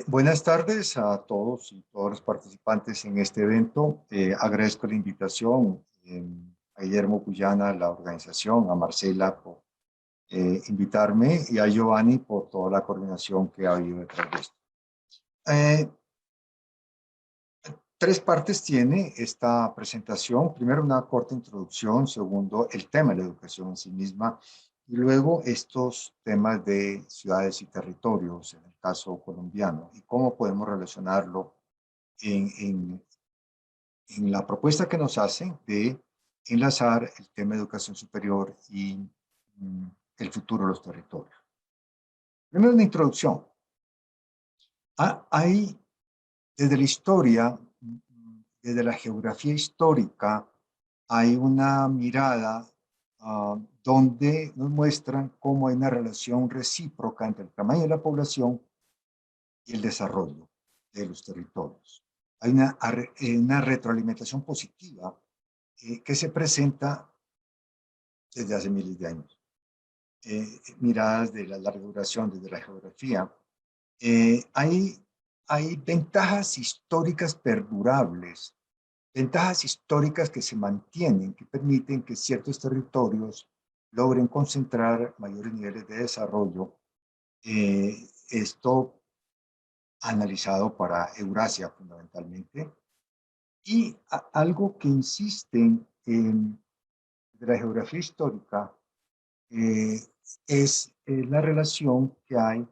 Buenas tardes a todos y todos los participantes en este evento. Agradezco la invitación a Guillermo Puyana, la organización, a Marcela por invitarme y a Giovanni por toda la coordinación que ha habido detrás de esto. Eh, Tres partes tiene esta presentación. Primero, una corta introducción. Segundo, el tema de la educación en sí misma. Y luego, estos temas de ciudades y territorios, en el caso colombiano, y cómo podemos relacionarlo en, en, en la propuesta que nos hacen de enlazar el tema de educación superior y el futuro de los territorios. Primero, una introducción. Hay, desde la historia, desde la geografía histórica, hay una mirada donde nos muestran cómo hay una relación recíproca entre el tamaño de la población y el desarrollo de los territorios. Hay una retroalimentación positiva que se presenta desde hace miles de años. Miradas de la larga duración desde la geografía. Hay ventajas históricas perdurables, ventajas históricas que se mantienen, que permiten que ciertos territorios logren concentrar mayores niveles de desarrollo. Esto analizado para Eurasia fundamentalmente. Y algo que insisten en la geografía histórica es la relación que hay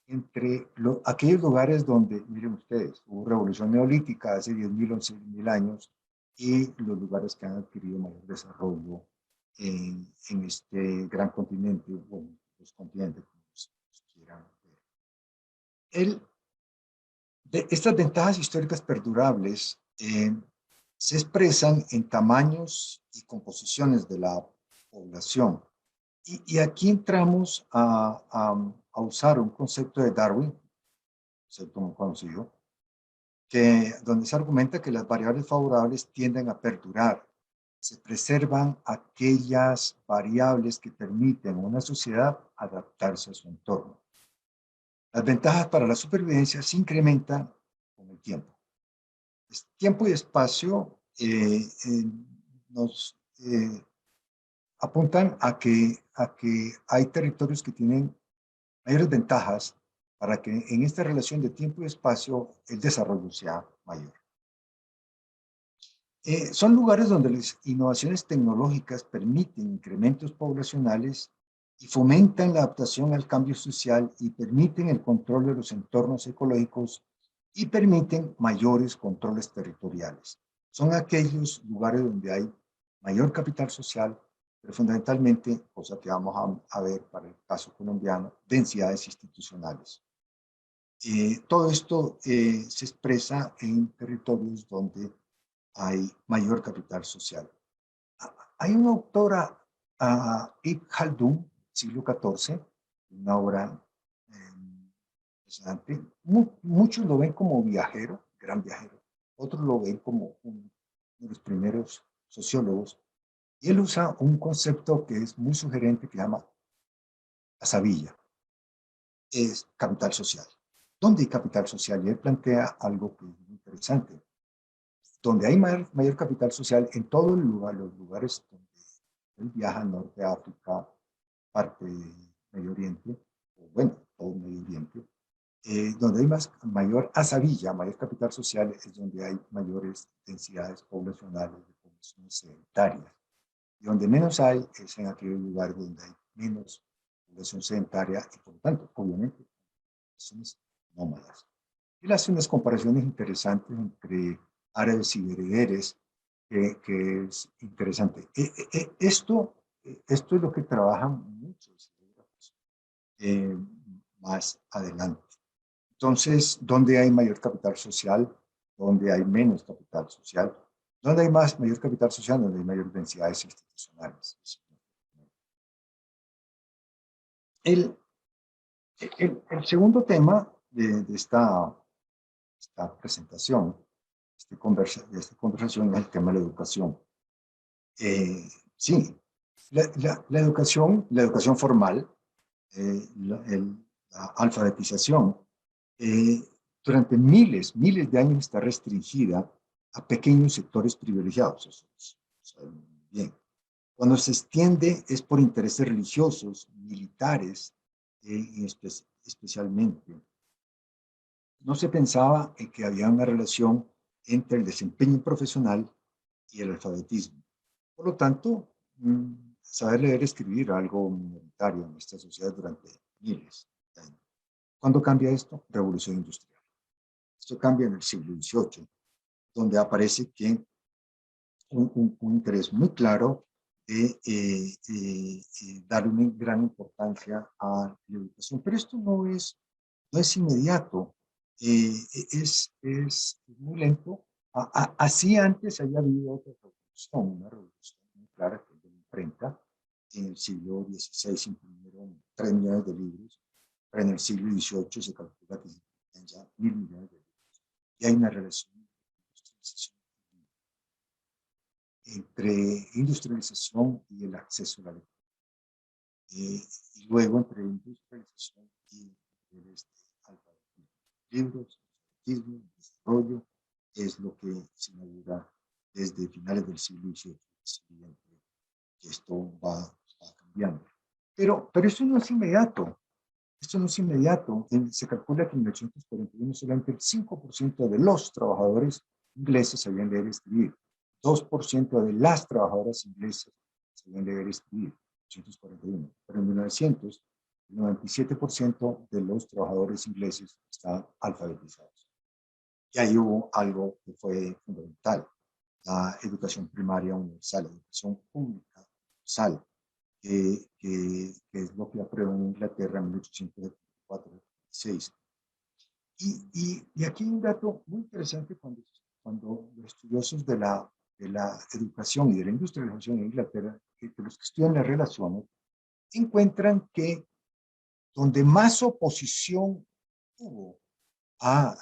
entre aquellos lugares donde, miren ustedes, hubo revolución neolítica hace 10.000, 11.000 años y los lugares que han adquirido mayor desarrollo en este gran continente, o los continentes, como quieran ver. Estas ventajas históricas perdurables se expresan en tamaños y composiciones de la población. Y aquí entramos a usar un concepto de Darwin, concepto muy conocido, donde se argumenta que las variables favorables tienden a perdurar. Se preservan aquellas variables que permiten a una sociedad adaptarse a su entorno. Las ventajas para la supervivencia se incrementan con el tiempo. Tiempo y espacio nos apuntan a que hay territorios que tienen mayores ventajas para que en esta relación de tiempo y espacio el desarrollo sea mayor. Son lugares donde las innovaciones tecnológicas permiten incrementos poblacionales y fomentan la adaptación al cambio social y permiten el control de los entornos ecológicos y permiten mayores controles territoriales. Son aquellos lugares donde hay mayor capital social, pero fundamentalmente, cosa que vamos a ver para el caso colombiano, densidades institucionales. Todo esto se expresa en territorios donde hay mayor capital social. Hay una autora, Ibn Khaldun, siglo XIV, una obra impresionante. Muchos lo ven como viajero, gran viajero. Otros lo ven como uno de los primeros sociólogos. Y él usa un concepto que es muy sugerente que se llama asabilla. Es capital social. ¿Dónde hay capital social? Y él plantea algo que es muy interesante. Donde hay mayor capital social, en todo el lugar, los lugares donde él viaja, Norte de África, parte de Medio Oriente, o bueno, todo Medio Oriente, donde hay mayor asabilla, mayor capital social, es donde hay mayores densidades poblacionales de poblaciones sedentarias. Y donde menos hay es en aquellos lugares donde hay menos población sedentaria y, por lo tanto, obviamente, poblaciones nómadas. Él hace unas comparaciones interesantes entre árabes y bereberes, que es interesante. Esto es lo que trabajan muchos más adelante. Entonces, ¿dónde hay mayor capital social? ¿Dónde hay menos capital social? ¿Dónde hay mayor capital social? ¿Dónde hay mayor densidades institucionales? El, el segundo tema de esta presentación, de esta conversación, es el tema de la educación. Sí, la educación formal, la alfabetización, durante miles de años está restringida a pequeños sectores privilegiados. Eso saben bien. Cuando se extiende es por intereses religiosos, militares, especialmente. No se pensaba en que había una relación entre el desempeño profesional y el alfabetismo. Por lo tanto, saber leer y escribir era algo minoritario en esta sociedad durante miles de años. ¿Cuándo cambia esto? Revolución industrial. Esto cambia en el siglo XVIII, donde aparece que un interés muy claro de darle una gran importancia a la educación. Pero esto no es inmediato, es muy lento. Así antes había habido otra revolución, una revolución muy clara que es de la imprenta. En el siglo XVI se imprimieron 3 millones de libros, pero en el siglo XVIII se calcula que se imprimen ya 1.000 millones de libros. Y hay una relación entre industrialización y el acceso a la lectura. Y luego entre industrialización y el alfabetismo. Libros, alfabetismo, desarrollo, es lo que se inaugura desde finales del siglo XVIII. Es evidente que esto va cambiando. Pero esto no es inmediato. Esto no es inmediato. Se calcula que en 1841 solamente el 5% de los trabajadores ingleses sabían leer y escribir. 2% de las trabajadoras inglesas sabían leer y escribir. 1841. Pero en 1900, el 97% de los trabajadores ingleses estaban alfabetizados. Y ahí hubo algo que fue fundamental. La educación primaria universal, la educación pública universal, que es lo que aprueba en Inglaterra en 1874-76. Y aquí hay un dato muy interesante cuando los estudiosos de la educación y de la industrialización en Inglaterra, que los que estudian las relaciones, encuentran que donde más oposición hubo a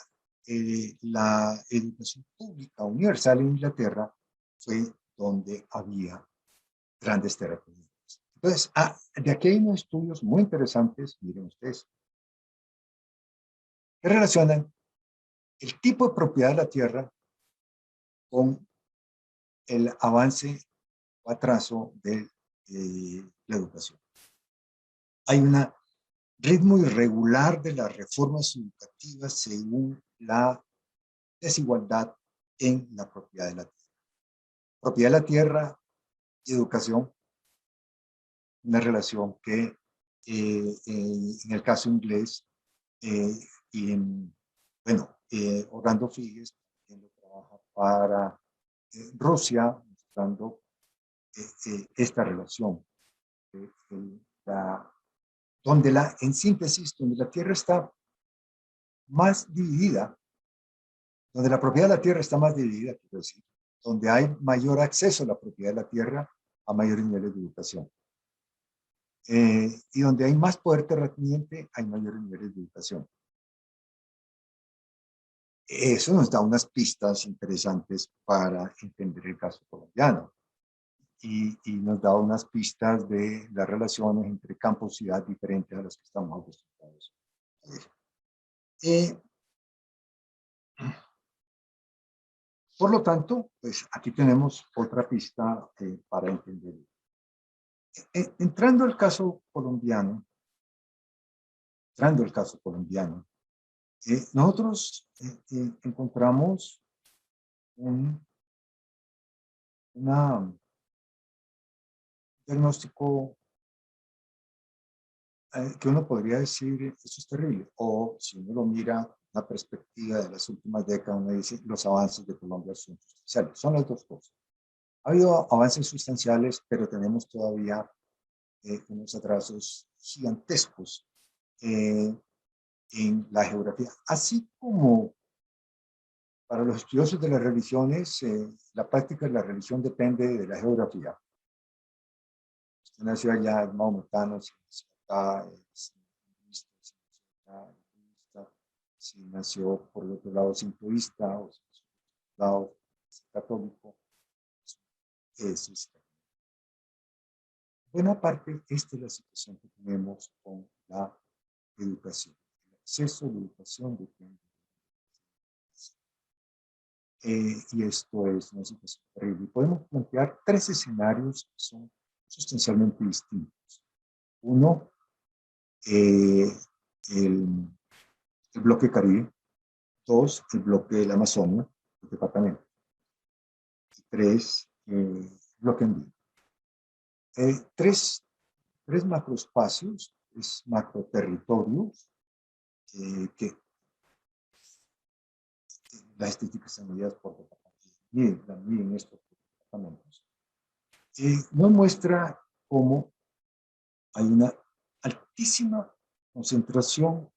la educación pública universal en Inglaterra fue donde había grandes terratenientes. Entonces, de aquí hay unos estudios muy interesantes, miren ustedes, que relacionan el tipo de propiedad de la tierra con el avance o atraso de la educación. Hay un ritmo irregular de las reformas educativas según la desigualdad en la propiedad de la tierra. Propiedad de la tierra y educación, una relación que en el caso inglés y en, bueno, Orlando Figues, quien trabaja para Rusia, mostrando esta relación, la, donde en síntesis, donde la tierra está más dividida, donde la propiedad de la tierra está más dividida, quiero decir, donde hay mayor acceso a la propiedad de la tierra, a mayores niveles de educación. Y donde hay más poder terrateniente, hay mayores niveles de educación. Eso nos da unas pistas interesantes para entender el caso colombiano y nos da unas pistas de las relaciones entre campo y ciudad diferentes a las que estamos acostumbrados. Por lo tanto, pues aquí tenemos otra pista para entender. Entrando al caso colombiano, nosotros encontramos un diagnóstico que uno podría decir, esto es terrible, o si uno lo mira la perspectiva de las últimas décadas, uno dice, los avances de Colombia son sustanciales. Son las dos cosas. Ha habido avances sustanciales, pero tenemos todavía unos atrasos gigantescos en la geografía. Así como para los estudiosos de las religiones, la práctica de la religión depende de la geografía. Usted nació allá, es maometano, si nació acá, es hinduista, si nació acá, es budista, si nació por el otro lado sintoísta, o si nació por el otro lado católico, es buena parte, esta es la situación que tenemos con la educación. El acceso a la educación depende. y esto es una situación terrible. Podemos plantear tres escenarios que son sustancialmente distintos. Uno, el, el bloque Caribe. Dos, el bloque de la Amazonia, el departamento. Y tres, el bloque andino. Tres macroespacios, tres macroterritorios que las estadísticas están medidas por departamentos, miden estos departamentos. Nos muestra cómo hay una altísima concentración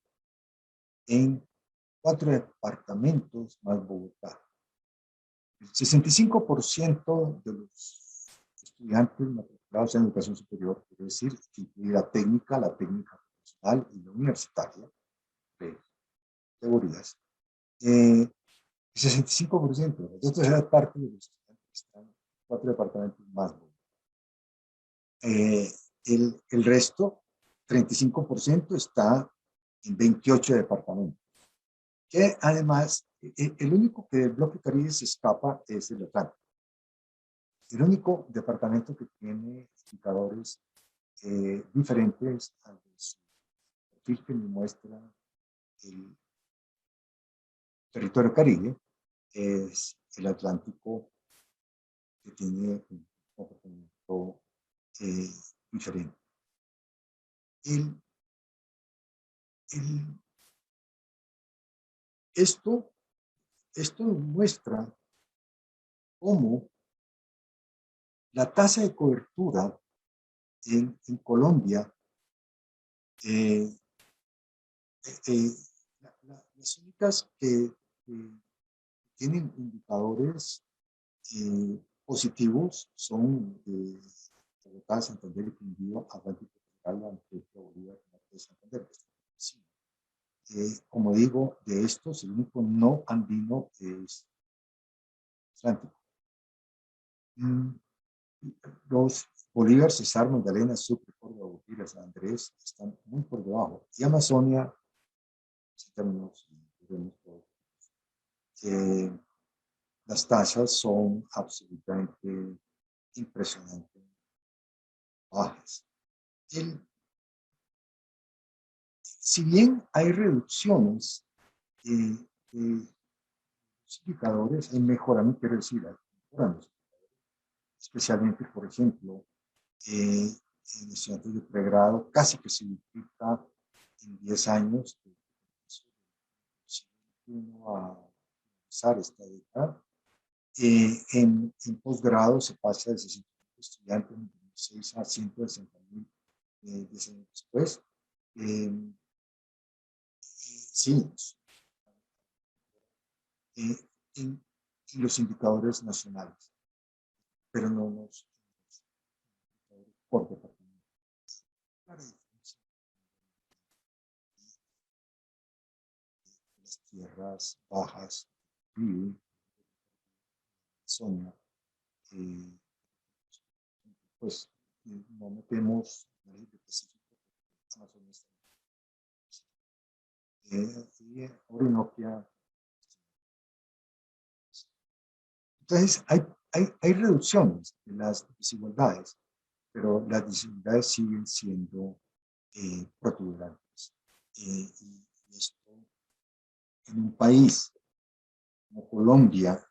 en 4 departamentos más Bogotá. El 65% de los estudiantes matriculados en educación superior, quiere decir, que incluye la técnica profesional y la universitaria, de categorías, el 65%, la tercera parte de los estudiantes están en 4 departamentos más. El resto, 35%, está en 28 departamentos. Que además, el único que del bloque Caribe se escapa es el Atlántico. El único departamento que tiene indicadores diferentes al perfil que me muestra el territorio Caribe es el Atlántico, que tiene un comportamiento diferente. El, el, esto muestra cómo la tasa de cobertura en Colombia, las únicas que tienen indicadores positivos son Bogotá, Santander y Quindío, Atlántico Central, Antioquia, Bolívar, Norte de Santander. Como digo, de estos, el único no andino es Atlántico. Los Bolívar, Cesar, Magdalena, Sucre, Córdoba, Botira, San Andrés están muy por debajo. Y Amazonia, si tenemos, las tasas son absolutamente impresionantes, bajas. Si bien hay reducciones, los indicadores, hay mejoramiento, quiero decir, hay mejoramiento, especialmente, por ejemplo, en estudiantes de pregrado, casi que se duplica en 10 años, de 2021 a empezar esta década. En posgrado se pasa de 60.000 estudiantes en 2006 a 160.000 10 años después. Sí, en los indicadores nacionales, pero no los por departamento. Las tierras bajas, zona, pues no metemos el Pacífico, Amazonas, y Orinoquia. Entonces, hay reducciones de las desigualdades, pero las desigualdades siguen siendo protuberantes. Y esto en un país como Colombia,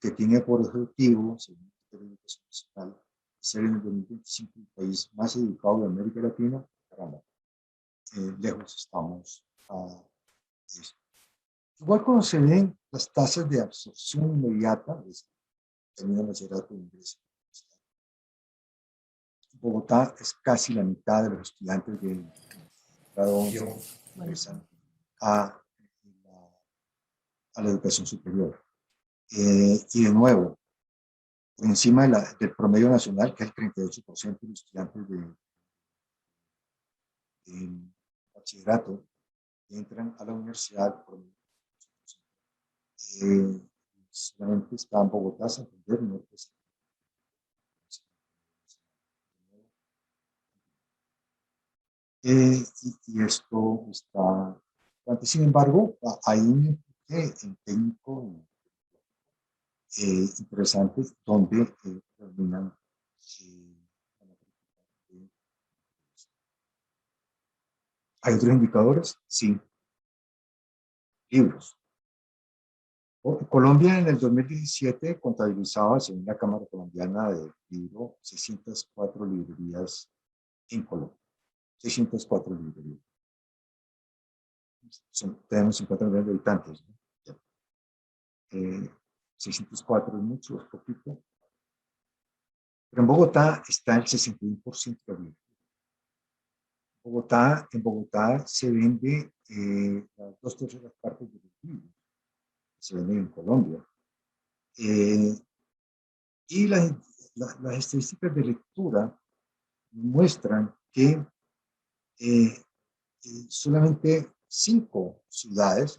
que tiene por objetivo, según la Educación Nacional, ser en el 2025 el país más educado de América Latina, caramba, lejos estamos a esto. Igual cuando se ven las tasas de absorción inmediata, termina el bachillerato de ingreso. Bogotá es casi la mitad de los estudiantes de grado 11 que ingresan a la educación superior. Y de nuevo, por encima del promedio nacional, que es el 38% de los estudiantes de bachillerato que entran a la universidad. Solamente está en Bogotá, Santander, Norte. Y esto está. Sin embargo, hay un empuje en técnico interesantes donde terminan ¿Hay otros indicadores? Sí. Libros. Colombia en el 2017 contabilizaba, según la Cámara Colombiana de Libro, 604 librerías en Colombia. 604 librerías. Tenemos 50 millones de habitantes, ¿no? 604 es mucho, es poquito. Pero en Bogotá está el 61% de libros. En Bogotá se vende las 2/3 partes de los libros que se venden en Colombia. Y las estadísticas de lectura muestran que solamente 5 ciudades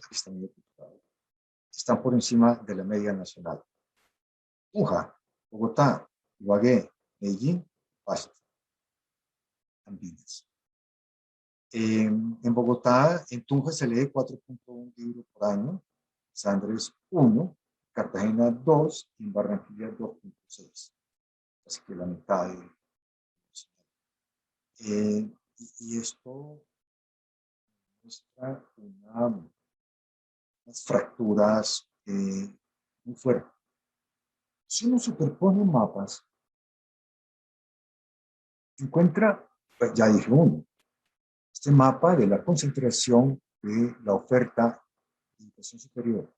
están por encima de la media nacional. Tunja, Bogotá, Ibagué, Medellín, Pasto, Andinas. En Bogotá, en Tunja se lee 4.1 libros por año, San Andrés 1, Cartagena 2 y en Barranquilla 2.6. Así que la mitad de... y esto muestra unas fracturas muy fuertes. Si uno superpone mapas, encuentra, pues ya dije uno, este mapa de la concentración de la oferta de educación superior,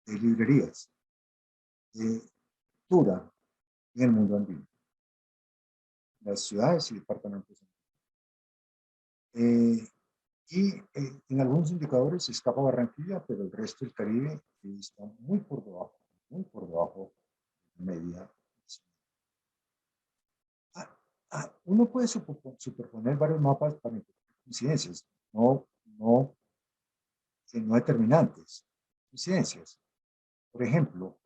de librerías, de lectura en el mundo andino, las ciudades y departamentos. En algunos indicadores se escapa Barranquilla, pero el resto del Caribe está muy por debajo de la media. Uno puede superponer varios mapas para encontrar coincidencias, no determinantes, coincidencias. Por ejemplo,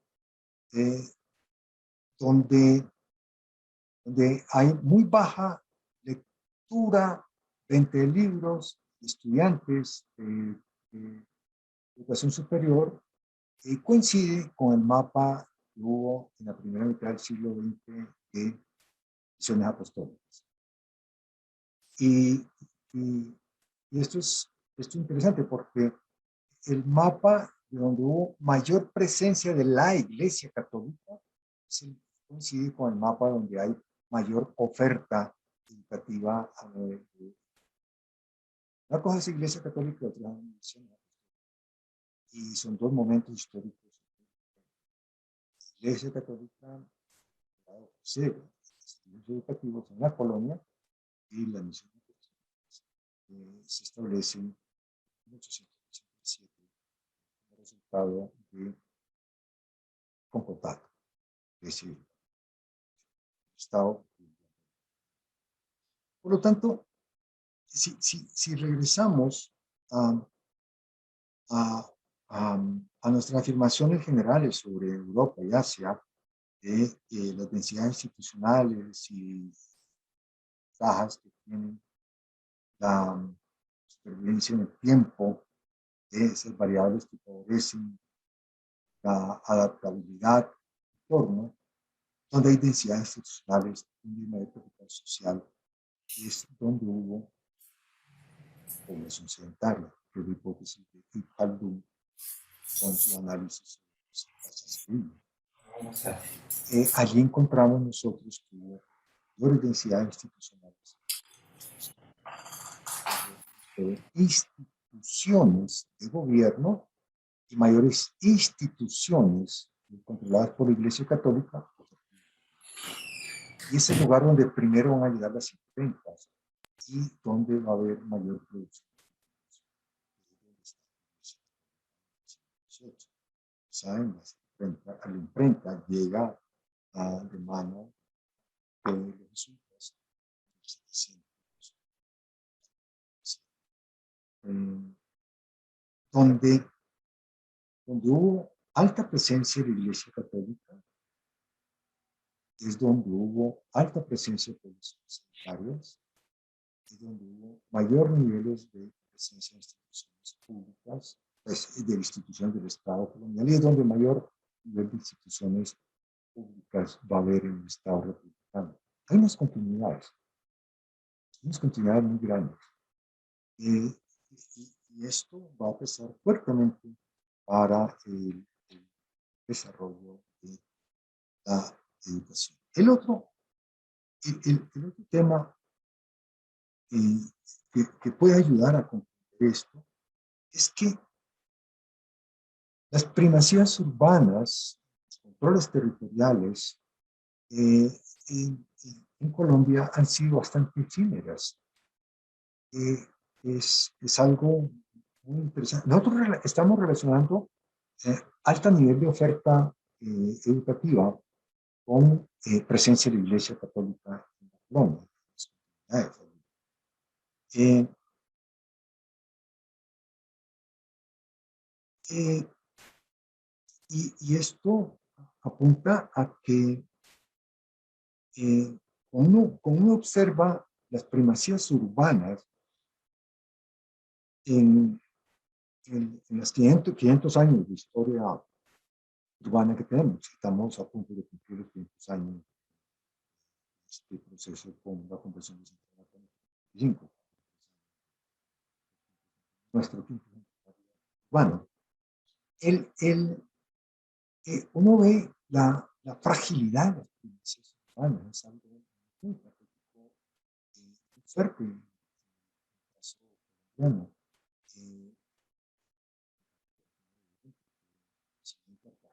donde hay muy baja lectura frente a libros, estudiantes de educación superior, coincide con el mapa que hubo en la primera mitad del siglo XX de misiones apostólicas. Y esto es interesante porque el mapa de donde hubo mayor presencia de la Iglesia Católica coincide con el mapa donde hay mayor oferta educativa a nivel de... Una cosa es Iglesia Católica y otra es Misión. Y son dos momentos históricos. La Iglesia Católica, José, estudios educativos en la colonia y la misión se establece en 1887 como resultado de Concordato, es decir, Estado. Por lo tanto, si regresamos a, nuestras afirmaciones generales sobre Europa y Asia, las densidades institucionales y bajas que tienen la supervivencia en el tiempo, esas variables que favorecen la adaptabilidad del entorno, donde hay densidades institucionales, un mismo capital social, es donde hubo población sedentaria, que es la hipótesis de Ibn Khaldun con su análisis de las casas. Allí encontramos nosotros que hubo mayores densidades institucionales, instituciones de gobierno y mayores instituciones controladas por la Iglesia Católica. Y es el lugar donde primero van a llegar las imprentas y donde va a haber mayor producción. ¿Saben? A la imprenta llega de mano de los jesuitas donde hubo alta presencia de la Iglesia Católica, es donde hubo alta presencia de poblaciones sanitarias, es donde hubo mayor niveles de presencia de instituciones públicas, pues, de instituciones del Estado colonial, y es donde mayor nivel de instituciones públicas va a haber en el Estado republicano. Hay unas continuidades muy grandes. Y esto va a pesar fuertemente para el desarrollo de la educación. El otro tema que puede ayudar a comprender esto es que las primacías urbanas, los controles territoriales eh, en Colombia han sido bastante efímeras. Es algo muy interesante. Nosotros estamos relacionando alto nivel de oferta educativa con presencia de la Iglesia Católica en Colombia. Eh, eh, y esto apunta a que cuando uno observa las primacías urbanas en, en los 500 años de historia urbana que tenemos, estamos a punto de cumplir los 500 años de este proceso con la Convención de Santiago de 1945, nuestro quinto urbano. Uno ve la fragilidad de las primacías urbanas, es algo muy patético, muy fuerte en el caso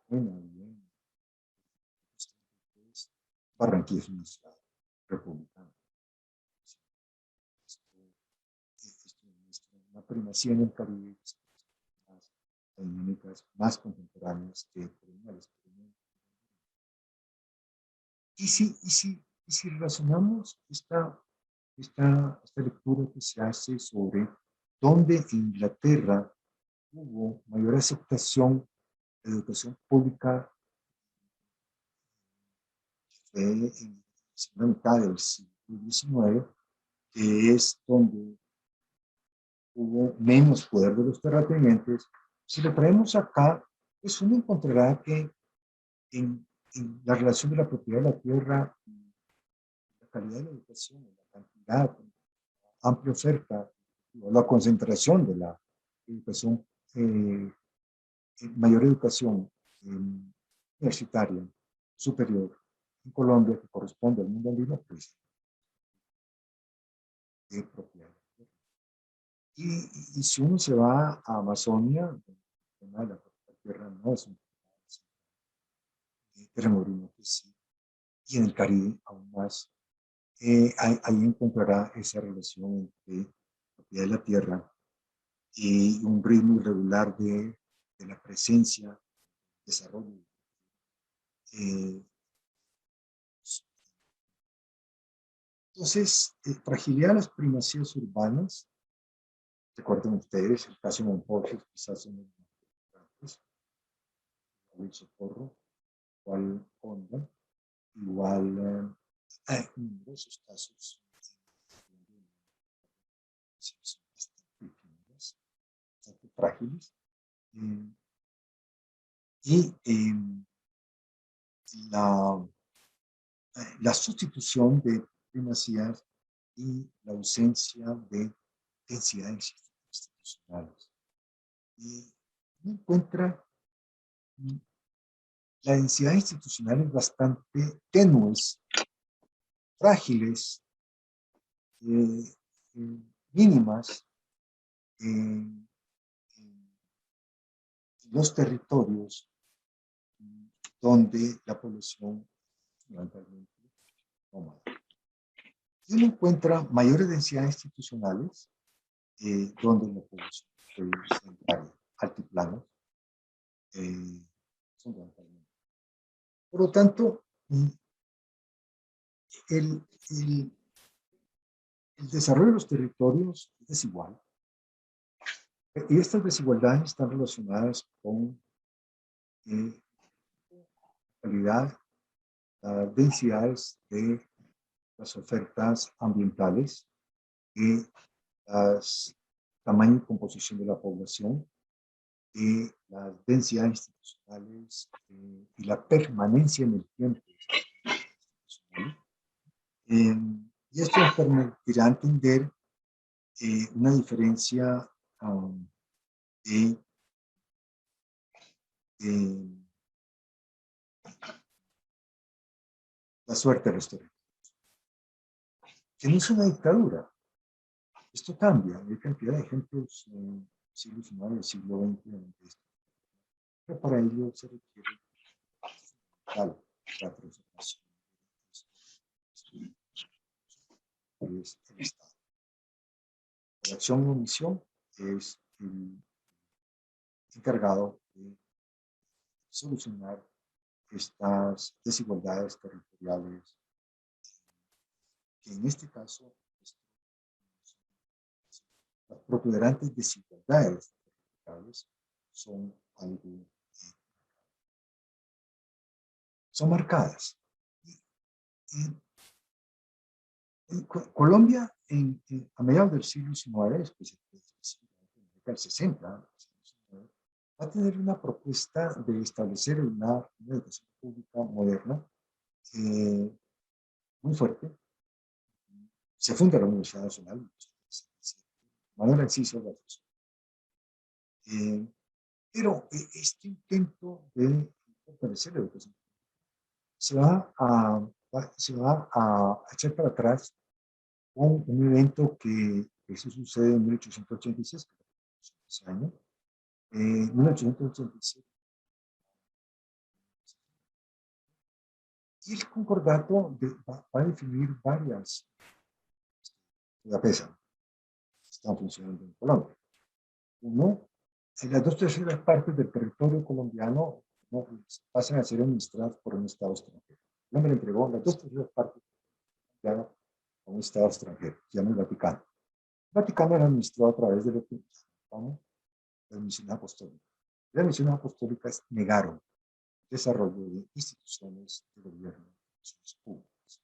colombiano. Barranquilla es una ciudad republicana. Esto muestra una primacía en el Caribe, más dinámicas, más contemporáneas que coloniales. Y si relacionamos esta lectura que se hace sobre dónde en Inglaterra hubo mayor aceptación de educación pública en la segunda mitad del siglo XIX, que es donde hubo menos poder de los terratenientes, si lo traemos acá, pues uno encontrará que en la relación de la propiedad de la tierra, la calidad de la educación, la cantidad, la amplia oferta, la concentración de la educación, mayor educación universitaria superior en Colombia, que corresponde al mundo andino, pues de propiedad. Y si uno se va a Amazonia, el tema de la tierra no es un terreno que sí, y en el Caribe aún más, ahí encontrará esa relación entre propiedad de la tierra y un ritmo irregular de la presencia, desarrollo. Entonces, fragilidad de las primacías urbanas, recuerden ustedes, el caso de Monforte, quizás en el Socorro, igual Honda, igual numerosos casos bastante frágiles. Y la sustitución de primacías y la ausencia de densidades institucionales. Y uno encuentra la densidad institucional es bastante tenues, frágiles, mínimas en los territorios donde la población fundamentalmente nómada. Y uno encuentra mayores densidades institucionales donde la población es sedentaria, altiplano, fundamentalmente. Por lo tanto, el, el, el desarrollo de los territorios es desigual. Y estas desigualdades están relacionadas con calidad, densidades de las ofertas ambientales, y las tamaño y composición de la población, de las densidades institucionales y la permanencia en el tiempo institucional. Y esto nos permitirá entender una diferencia de, de la suerte restaurativa, que no es una dictadura. Esto cambia, hay cantidad de ejemplos en siglo XIX y el siglo XX, pero para ello se requiere la preservación es el Estado. La acción y omisión es el encargado de solucionar estas desigualdades territoriales, que en este caso las protuberantes desigualdades territoriales son algo son marcadas. Colombia, a mediados del siglo XIX, específicamente en el 60, va a tener una propuesta de establecer una educación pública moderna muy fuerte. Se funda la Universidad Nacional, Manuel Enciso García. Pero este intento de fortalecer la educación se va a echar para atrás con un evento que eso sucede en 1886, ese año. En 1886. Y el concordato va a definir varias pesas que están funcionando en Colombia. Uno, en las 2/3 partes del territorio colombiano no, pasan a ser administradas por un Estado extranjero. Colombia le entregó las 2/3 partes a un Estado extranjero, que se llama el Vaticano. El Vaticano era administrado a través de lo que llamamos las misiones apostólicas. Las misiones apostólicas negaron el desarrollo de instituciones de gobierno, instituciones públicas,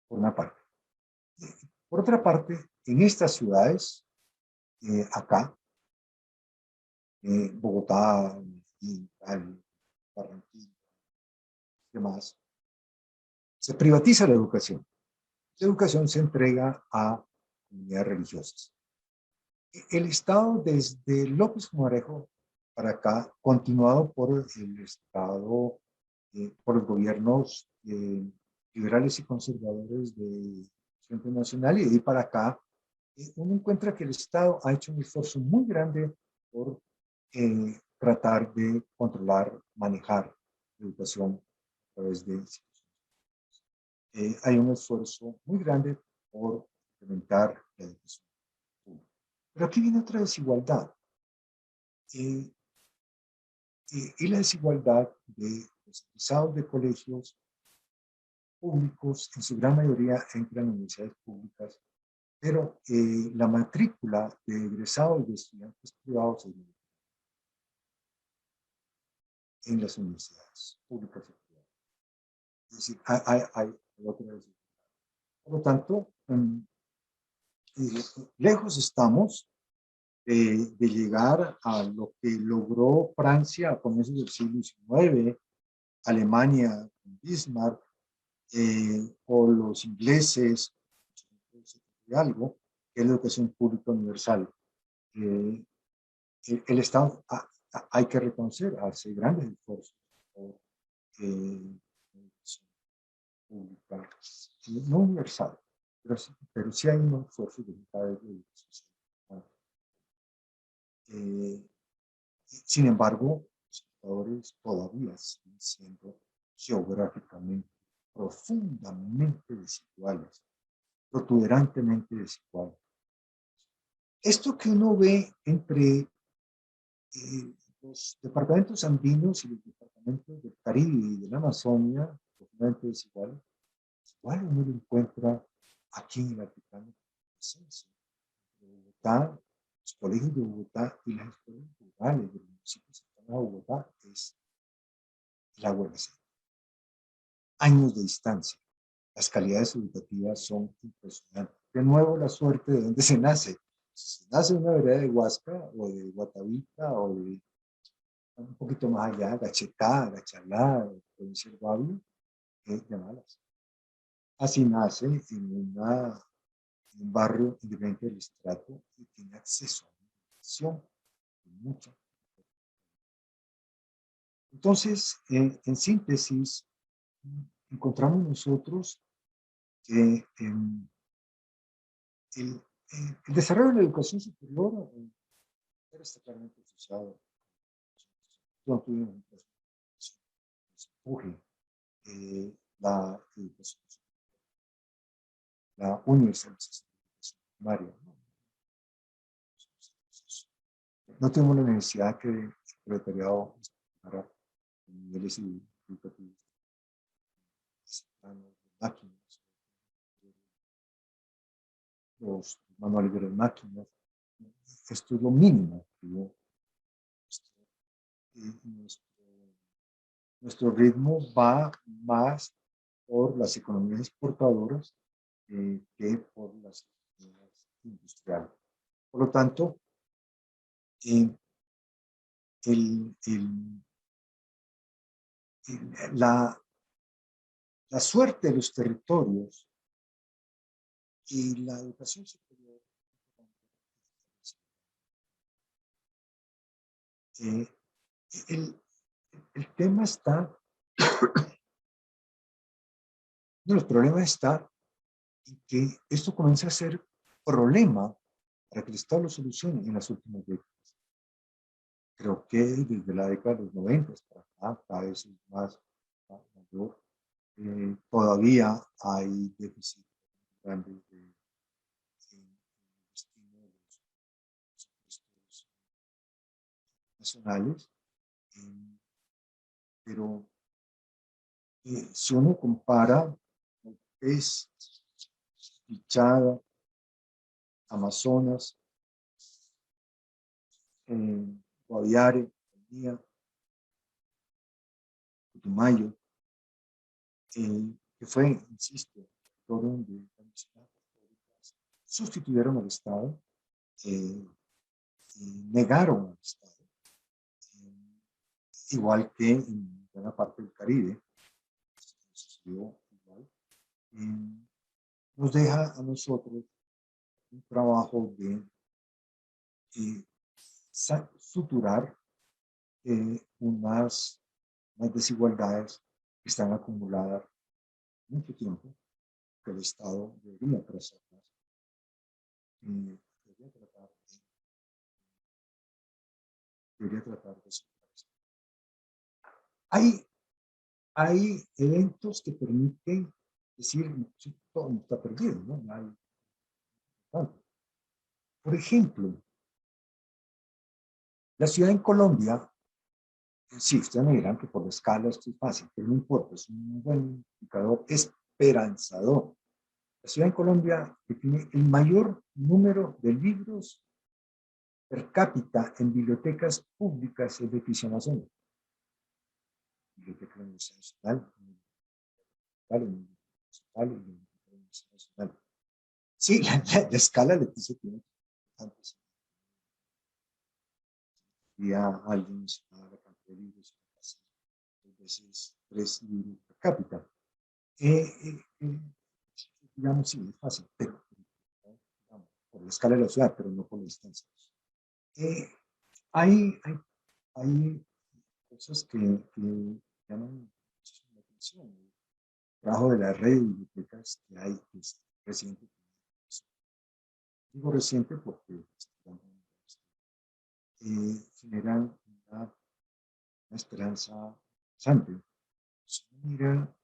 por una parte. Por otra parte, en estas ciudades, acá, Bogotá, Medellín, Cali, Barranquilla, y demás, se privatiza la educación. La educación se entrega a comunidades religiosas. El Estado, desde López Morejo para acá, continuado por el Estado, por los gobiernos liberales y conservadores de Frente Nacional, y de ahí para acá, uno encuentra que el Estado ha hecho un esfuerzo muy grande por tratar de controlar, manejar la educación a través de hay un esfuerzo muy grande por implementar la educación pública. Pero aquí viene otra desigualdad. Y la desigualdad de los egresados de colegios públicos, en su gran mayoría entran en universidades públicas, pero la matrícula de egresados de estudiantes privados en las universidades públicas y privadas. Es decir, hay otra desigualdad. Por lo tanto, lejos estamos de llegar a lo que logró Francia a comienzos del siglo XIX, Alemania con Bismarck, o los ingleses, algo, que es la educación pública universal. El Estado, hay que reconocer, hace grandes esfuerzos por educación pública, no universal, pero sí hay un esfuerzo de educación. Sin embargo, los educadores todavía siguen siendo geográficamente profundamente desiguales, protuberantemente desiguales. Esto que uno ve entre los departamentos andinos y los departamentos del Caribe y de la Amazonia, profundamente desiguales, igual uno lo encuentra aquí en el Altiplano. Bogotá, los colegios de Bogotá y las escuelas rurales de los municipios cercanos a Bogotá es el agua de la años de distancia. Las calidades educativas son impresionantes. De nuevo, la suerte de donde se nace. Si nace en una vereda de Huasca o de Guatavita o de un poquito más allá, Gachetá, Gachalá, provincia del Guavio, de Malas. Así nace en un barrio independiente del estrato y tiene acceso a una educación mucha. Entonces, en síntesis, encontramos nosotros que el desarrollo de la educación superior está claramente asociado. No tuvimos un empuje, la educación, la universalización de la educación primaria. No tenemos la necesidad que el proletariado para niveles educativos, máquinas, los manuales de las máquinas. Esto es lo mínimo. Nuestro ritmo va más por las economías exportadoras que por las economías industriales. Por lo tanto, la suerte de los territorios y la educación superior el tema está, los problemas está en que esto comienza a ser problema para que el Estado lo solucione en las últimas décadas. Creo que desde la década de los 90 para acá, cada vez es más mayor. Todavía hay déficits grandes de destino de los presupuestos nacionales, pero si uno compara es Pichada, Amazonas, Guaviare, Putumayo, que fue, insisto, donde sustituyeron al Estado, negaron al Estado, igual que en buena parte del Caribe, sucedió igual, nos deja a nosotros un trabajo de suturar unas desigualdades que están acumuladas mucho tiempo, que el Estado debería trazarlas, debería tratar de superarlas. Hay eventos que permiten decir, todo no está perdido, ¿no? Por ejemplo, la ciudad en Colombia, sí, ustedes me dirán que por la escala esto es fácil, pero no importa, es un buen indicador esperanzador. La ciudad en Colombia que tiene el mayor número de libros per cápita en bibliotecas públicas es de edificio nacional. Biblioteca Nacional, Nacional. Sí, la escala le puse tiene antes. Y a alguien mencionaba la cantidad de libros, a veces 3 libros per cápita. Digamos, sí, es fácil, pero digamos, por la escala de la ciudad, pero no por la distancia. Hay cosas que llaman la atención. El trabajo de la red de bibliotecas que hay, que es reciente. Digo reciente porque generan una esperanza interesante. Si uno mira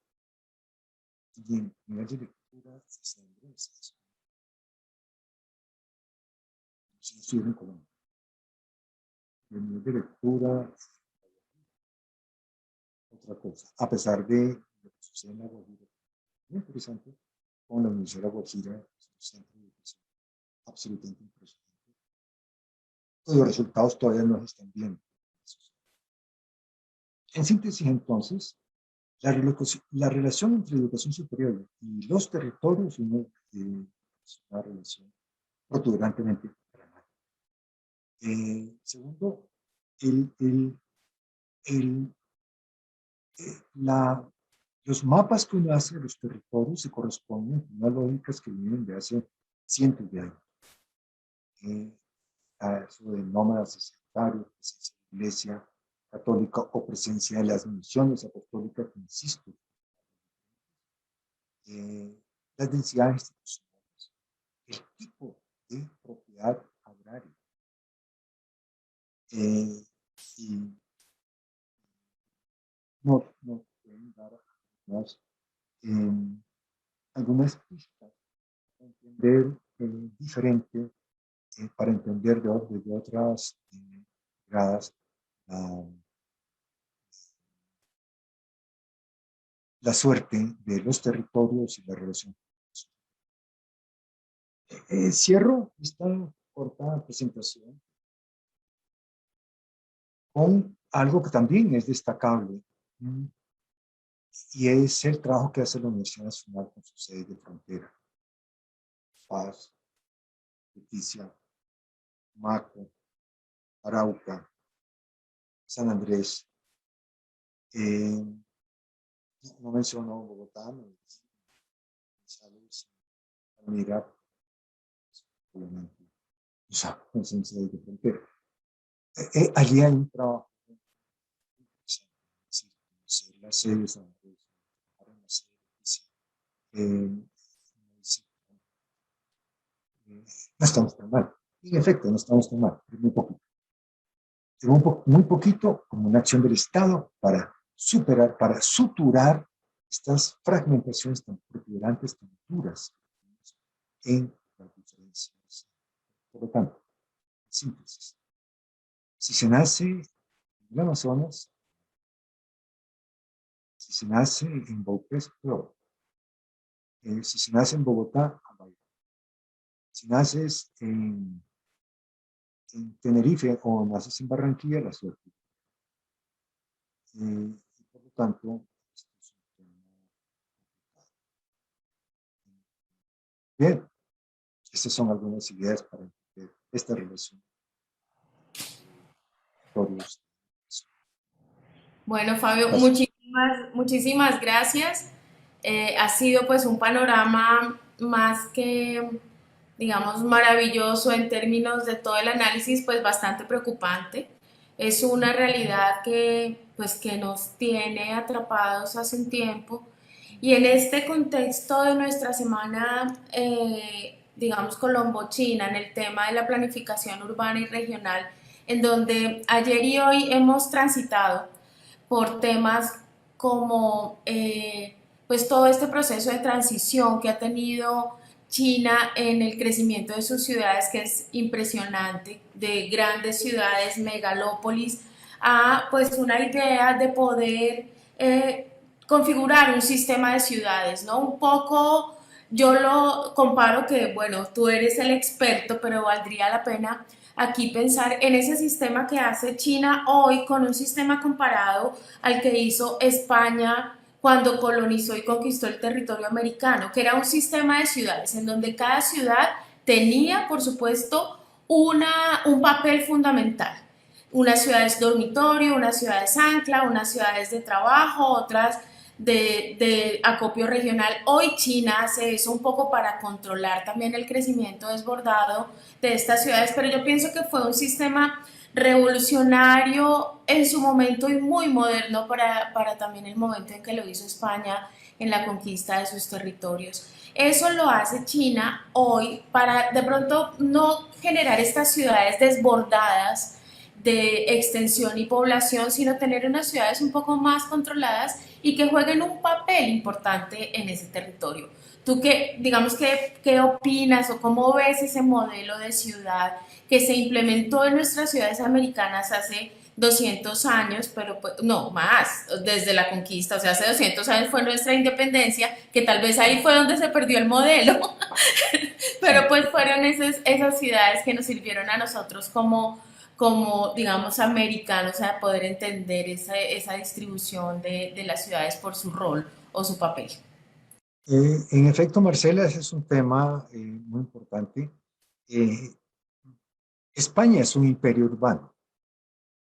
y en nivel de lectura se ingresa. Si no estoy en Colombia. El nivel de lectura otra cosa, a pesar de lo que sucede en la Guajira, muy interesante, con la Universidad de la Guajira, es un centro de educación absolutamente impresionante. Los resultados todavía no se están viendo. En síntesis, entonces, la relación entre educación superior y los territorios es una relación protuberantemente grande. Segundo, el, el, el, la, los mapas que uno hace de los territorios se corresponden con unas lógicas que vienen de hace cientos de años. A eso de nómadas y sectarios, presencia de la Iglesia católica o presencia de las misiones apostólicas, que insisto, las densidades institucionales, el tipo de propiedad agraria. Y no pueden dar más, algunas pistas para entender diferente, para entender de otras gradas la suerte de los territorios y la relación. Cierro esta corta presentación con algo que también es destacable, y es el trabajo que hace la Universidad Nacional con sus sedes de frontera. Paz, Leticia, Maco, Arauca, San Andrés. No menciono Bogotá, mira, obviamente, con sedes de frontera. Allí hay un trabajo interesante, las sedes de no estamos tan mal. En efecto, no estamos tan mal, pero muy poquito. Muy poquito como una acción del Estado para superar, para suturar estas fragmentaciones tan protuberantes, tan duras en las diferencias. Por lo tanto, en síntesis, si se nace en el Amazonas, si se nace en Bauques, peor. Si se nace en Bogotá, si naces en Tenerife o naces en Barranquilla, la suerte. Y por lo tanto, esto es un tema bien. Estas son algunas ideas para entender esta relación. Bueno, Fabio, Gracias. muchísimas gracias. Ha sido pues un panorama más que, digamos, maravilloso en términos de todo el análisis, pues bastante preocupante. Es una realidad que, pues, que nos tiene atrapados hace un tiempo. Y en este contexto de nuestra semana, digamos, Colombo-China, en el tema de la planificación urbana y regional, en donde ayer y hoy hemos transitado por temas como pues todo este proceso de transición que ha tenido China en el crecimiento de sus ciudades, que es impresionante, de grandes ciudades, megalópolis, a pues una idea de poder configurar un sistema de ciudades, ¿no? Un poco yo lo comparo que, bueno, tú eres el experto, pero valdría la pena aquí pensar en ese sistema que hace China hoy con un sistema comparado al que hizo España cuando colonizó y conquistó el territorio americano, que era un sistema de ciudades en donde cada ciudad tenía, por supuesto, un papel fundamental. Unas ciudades dormitorio, unas ciudades ancla, unas ciudades de trabajo, otras de acopio regional. Hoy China hace eso un poco para controlar también el crecimiento desbordado de estas ciudades, pero yo pienso que fue un sistema revolucionario en su momento y muy moderno para también el momento en que lo hizo España en la conquista de sus territorios. Eso lo hace China hoy para de pronto no generar estas ciudades desbordadas de extensión y población, sino tener unas ciudades un poco más controladas y que jueguen un papel importante en ese territorio. ¿Tú qué, digamos, qué opinas o cómo ves ese modelo de ciudad que se implementó en nuestras ciudades americanas hace 200 años, pero pues, no, más, desde la conquista, o sea, hace 200 años fue nuestra independencia, que tal vez ahí fue donde se perdió el modelo, pero Sí. pues fueron esas ciudades que nos sirvieron a nosotros como digamos, americanos a poder entender esa distribución de las ciudades por su rol o su papel. En efecto, Marcela, ese es un tema muy importante. Eh, España es un imperio urbano.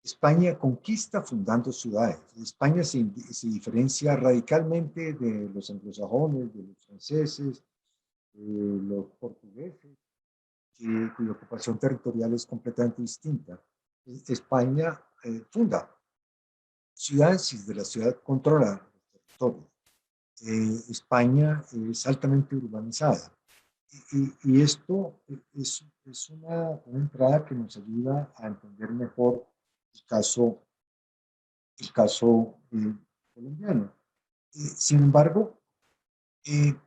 España conquista fundando ciudades. España se diferencia radicalmente de los anglosajones, de los franceses, los portugueses, cuya ocupación territorial es completamente distinta. España funda ciudades y de la ciudad controla los territorios. España es altamente urbanizada. Y esto es una entrada que nos ayuda a entender mejor el caso colombiano. Sin embargo, eh,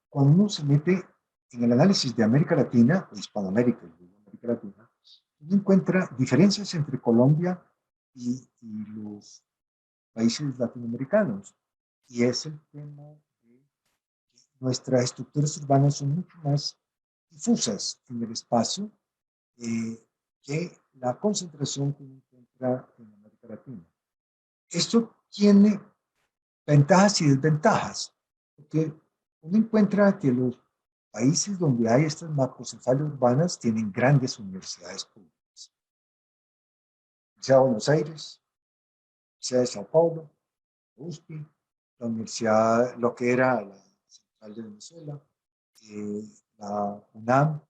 cuando uno se mete en el análisis de América Latina, o Hispanoamérica, América Latina, uno encuentra diferencias entre Colombia y los países latinoamericanos. Y es el tema de que nuestras estructuras urbanas son mucho más difusas en el espacio que la concentración que uno encuentra en América Latina. Esto tiene ventajas y desventajas, porque uno encuentra que los países donde hay estas macrocefalias urbanas tienen grandes universidades públicas. La Universidad de Buenos Aires, la Universidad de Sao Paulo, USPI, la universidad, lo que era la Central de Venezuela, la UNAM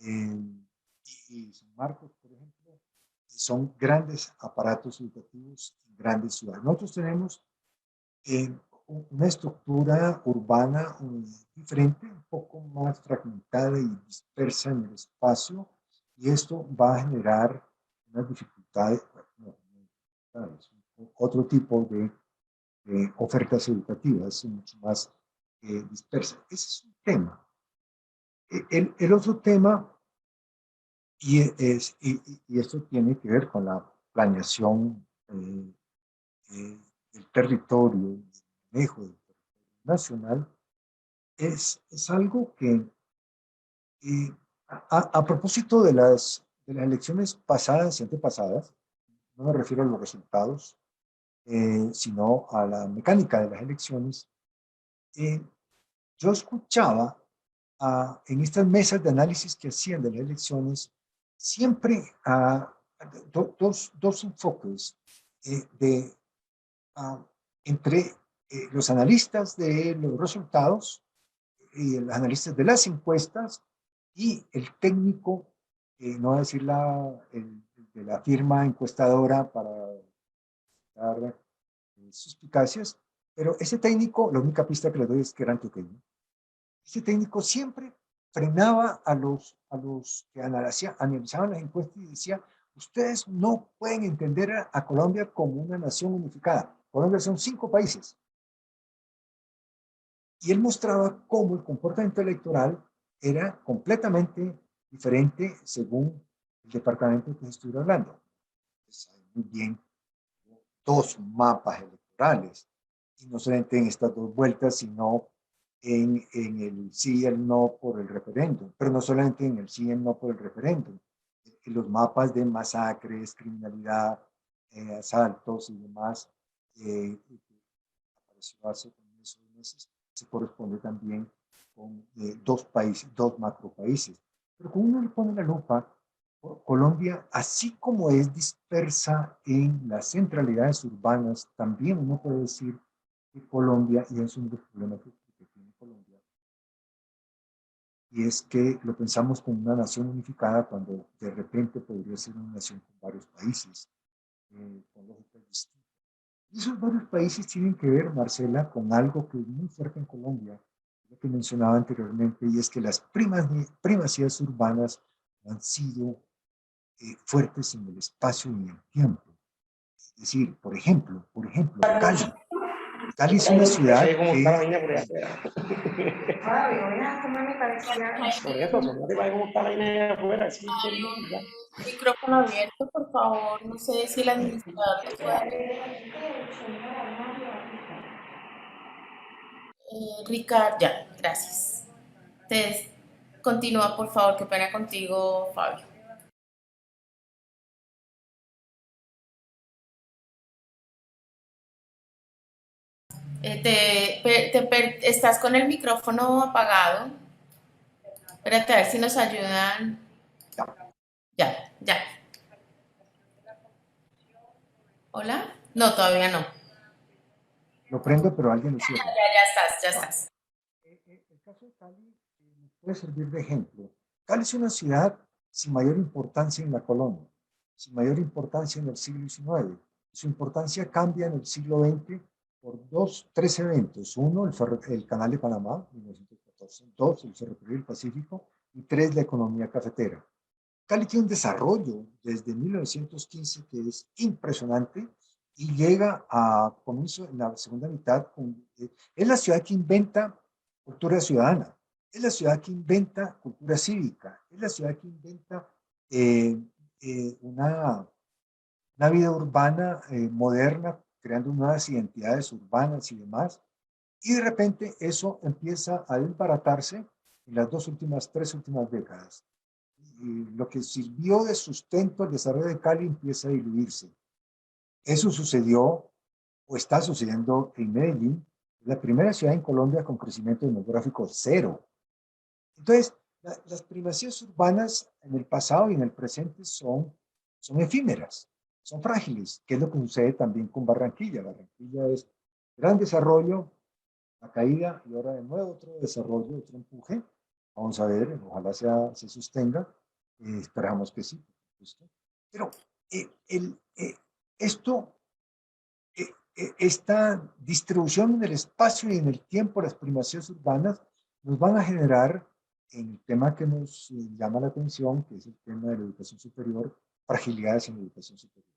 y San Marcos, por ejemplo, son grandes aparatos educativos en grandes ciudades. Nosotros tenemos una estructura urbana diferente, un poco más fragmentada y dispersa en el espacio, y esto va a generar unas dificultades, otro tipo de ofertas educativas mucho más dispersas. Ese es un tema. El otro tema, y esto tiene que ver con la planeación del territorio, el manejo del territorio nacional, es algo que, a propósito de las elecciones pasadas y antepasadas, no me refiero a los resultados, sino a la mecánica de las elecciones, yo escuchaba en estas mesas de análisis que hacían de las elecciones siempre dos enfoques uh, entre los analistas de los resultados y los analistas de las encuestas y el técnico, no voy a decir de la firma encuestadora para dar suspicacias, pero ese técnico, la única pista que le doy es que era antioqueño. Ese técnico siempre frenaba a los que analizaban las encuestas y decía, ustedes no pueden entender a Colombia como una nación unificada. Colombia son 5 países. Y él mostraba cómo el comportamiento electoral era completamente diferente según el departamento que estuviera hablando. Saben muy bien 2 mapas electorales, y no solamente en estas 2 vueltas, sino en el sí y el no por el referéndum, pero no solamente en el sí y el no por el referéndum, en los mapas de masacres, criminalidad, asaltos y demás, que apareció hace unos meses, se corresponde también con 2 países, 2 macropaíses. Pero cuando uno le pone la lupa, Colombia, así como es dispersa en las centralidades urbanas, también uno puede decir que Colombia, y es uno de los problemas que tiene Colombia, y es que lo pensamos como una nación unificada cuando de repente podría ser una nación con varios países, con lógicas distintas. Y esos varios países tienen que ver, Marcela, con algo que es muy fuerte en Colombia, lo que mencionaba anteriormente, y es que las primacías urbanas han sido fuertes en el espacio y en el tiempo. Es decir, por ejemplo, Cali. Cali es una ciudad que... Por eso, señor, ¿y cómo está la vaina afuera? Así, Micrófono abierto, por favor. No sé si el administrador le puede. Ricardo, ya, gracias. Entonces, continúa, por favor. Qué pena contigo, Fabio. Estás con el micrófono apagado. Espérate a ver si nos ayudan. Ya, ya. ¿Hola? No, todavía no. Lo prendo, pero alguien lo cierra. Ya estás, ya Bueno, estás. el caso de Cali nos puede servir de ejemplo. Cali es una ciudad sin mayor importancia en la colonia, sin mayor importancia en el siglo XIX. Su importancia cambia en el siglo XX por tres eventos. Uno, el Canal de Panamá, 1914. Dos, el Ferrocarril Pacífico. Y tres, la economía cafetera. Cali tiene un desarrollo desde 1915 que es impresionante y llega a comienzo en la segunda mitad. Es la ciudad que inventa cultura ciudadana, es la ciudad que inventa cultura cívica, es la ciudad que inventa eh, una vida urbana moderna, creando nuevas identidades urbanas y demás. Y de repente eso empieza a desbaratarse en las tres últimas décadas. Y lo que sirvió de sustento al desarrollo de Cali empieza a diluirse. Eso sucedió o está sucediendo en Medellín, la primera ciudad en Colombia con crecimiento demográfico cero. Entonces, las primacías urbanas en el pasado y en el presente son efímeras, son frágiles, que es lo que sucede también con Barranquilla. Barranquilla es gran desarrollo, la caída y ahora de nuevo otro desarrollo, otro empuje. Vamos a ver, ojalá se sostenga. Esperamos que sí, por supuesto. Pero esto, esta distribución en el espacio y en el tiempo, las primacías urbanas, nos van a generar en el tema que nos llama la atención, que es el tema de la educación superior, fragilidades en la educación superior.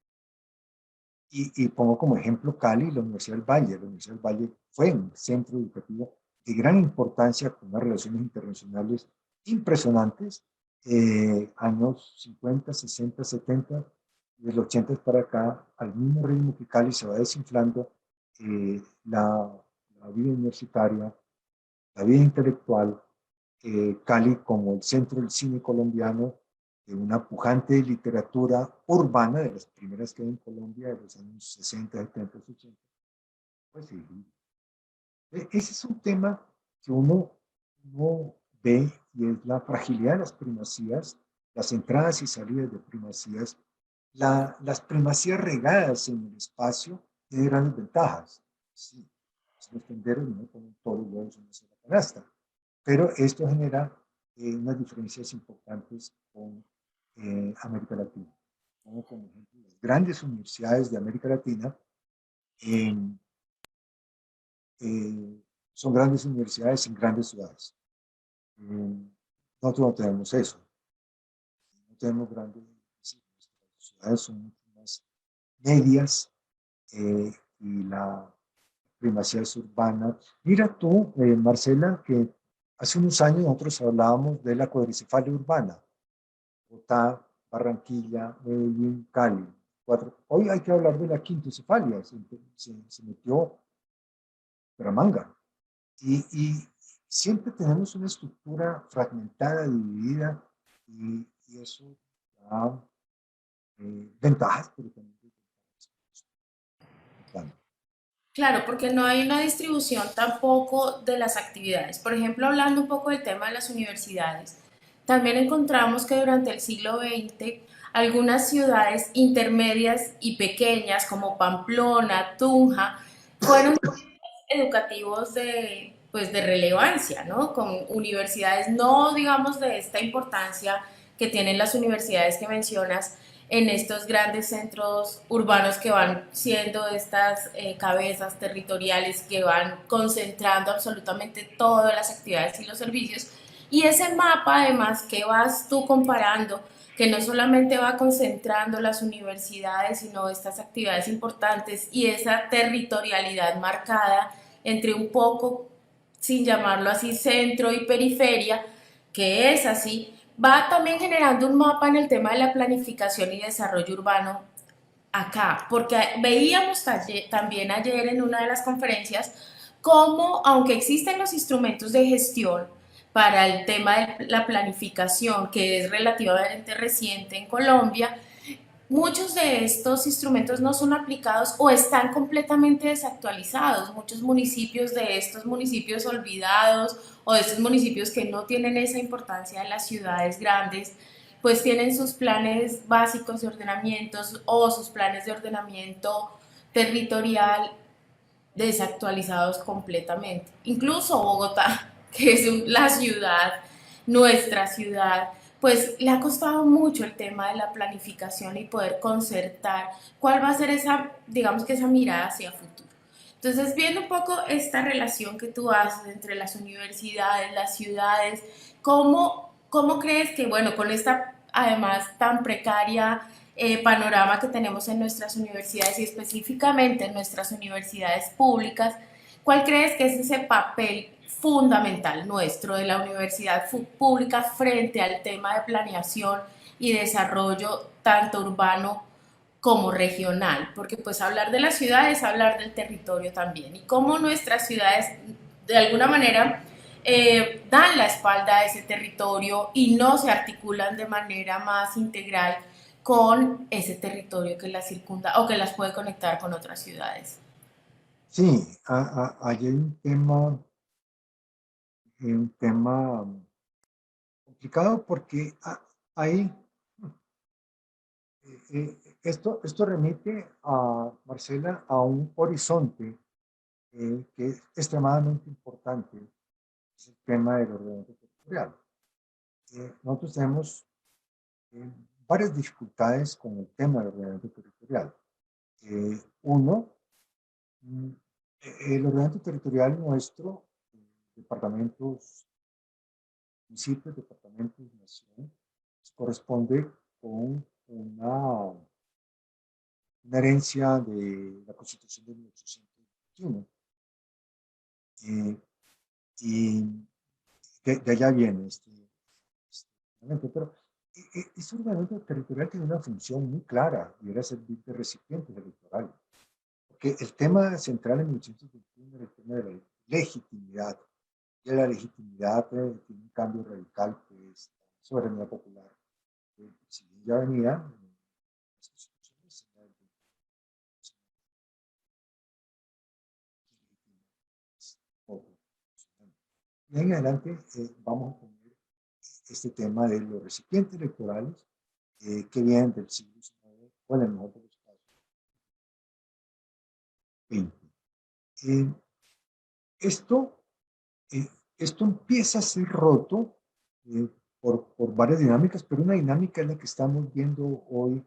Y pongo como ejemplo Cali, la Universidad del Valle. La Universidad del Valle fue un centro educativo de gran importancia con unas relaciones internacionales impresionantes, años 50, 60, 70, del 80 para acá, al mismo ritmo que Cali se va desinflando la vida universitaria, la vida intelectual, Cali como el centro del cine colombiano, de una pujante literatura urbana, de las primeras que hay en Colombia, de los años 60, 70, 80. Pues sí, ese es un tema que uno ve y es la fragilidad de las primacías, las entradas y salidas de primacías, las primacías regadas en el espacio tienen grandes ventajas. Sí, los tenderos no ponen todos los huevos en una sola canasta, pero esto genera unas diferencias importantes con América Latina. Como ejemplo, las grandes universidades de América Latina eh, son grandes universidades en grandes ciudades. Nosotros no tenemos eso. No tenemos grandes ciudades, son mucho más medias y la primacía es urbana. Mira tú, Marcela, que hace unos años nosotros hablábamos de la cuadricefalia urbana. Bogotá, Barranquilla, Medellín, Cali. Hoy hay que hablar de la quintocefalia, se metió Bucaramanga. Y siempre tenemos una estructura fragmentada, dividida, y eso da ventajas, pero también desventajas. Claro, porque no hay una distribución tampoco de las actividades. Por ejemplo, hablando un poco del tema de las universidades, también encontramos que durante el siglo XX algunas ciudades intermedias y pequeñas como Pamplona, Tunja, fueron educativos de, pues, de relevancia, ¿no? Con universidades no, digamos, de esta importancia que tienen las universidades que mencionas en estos grandes centros urbanos que van siendo estas cabezas territoriales que van concentrando absolutamente todas las actividades y los servicios. Y ese mapa, además, que vas tú comparando, que no solamente va concentrando las universidades, sino estas actividades importantes y esa territorialidad marcada entre un poco, sin llamarlo así, centro y periferia, que es así, va también generando un mapa en el tema de la planificación y desarrollo urbano acá, porque veíamos también ayer en una de las conferencias cómo, aunque existen los instrumentos de gestión para el tema de la planificación, que es relativamente reciente en Colombia, muchos de estos instrumentos no son aplicados o están completamente desactualizados. Muchos municipios de estos municipios olvidados o de estos municipios que no tienen esa importancia en las ciudades grandes, pues tienen sus planes básicos de ordenamientos o sus planes de ordenamiento territorial desactualizados completamente. Incluso Bogotá, que es la ciudad, nuestra ciudad, pues le ha costado mucho el tema de la planificación y poder concertar cuál va a ser esa, digamos que esa mirada hacia futuro. Entonces, viendo un poco esta relación que tú haces entre las universidades, las ciudades, ¿cómo crees que, bueno, con esta además tan precaria panorama que tenemos en nuestras universidades y específicamente en nuestras universidades públicas, ¿cuál crees que es ese papel fundamental nuestro de la universidad pública frente al tema de planeación y desarrollo tanto urbano como regional? Porque pues hablar de la ciudad es hablar del territorio también y cómo nuestras ciudades de alguna manera dan la espalda a ese territorio y no se articulan de manera más integral con ese territorio que las circunda o que las puede conectar con otras ciudades. Sí, allí hay un tema complicado porque hay, esto remite a, Marcela, a un horizonte que es extremadamente importante, es el tema del ordenamiento territorial. Nosotros tenemos varias dificultades con el tema del ordenamiento territorial. Uno, mm, el ordenamiento territorial nuestro, departamentos, municipios, departamentos, nación, corresponde con una herencia de la Constitución de 1821. Y de allá viene ordenamiento. Pero este ordenamiento territorial tiene una función muy clara y era servir de recipientes electorales. Porque el tema central en 1821 era el tema de la legitimidad. Y la legitimidad tiene un cambio radical, que es la soberanía popular. Si ya venía en las constituciones, y en adelante vamos a poner este tema de los recipientes electorales que vienen del siglo XIX, o en el mejor de los casos, XX. Eh, esto, eh, esto empieza a ser roto eh, por varias dinámicas, pero una dinámica es la que estamos viendo hoy,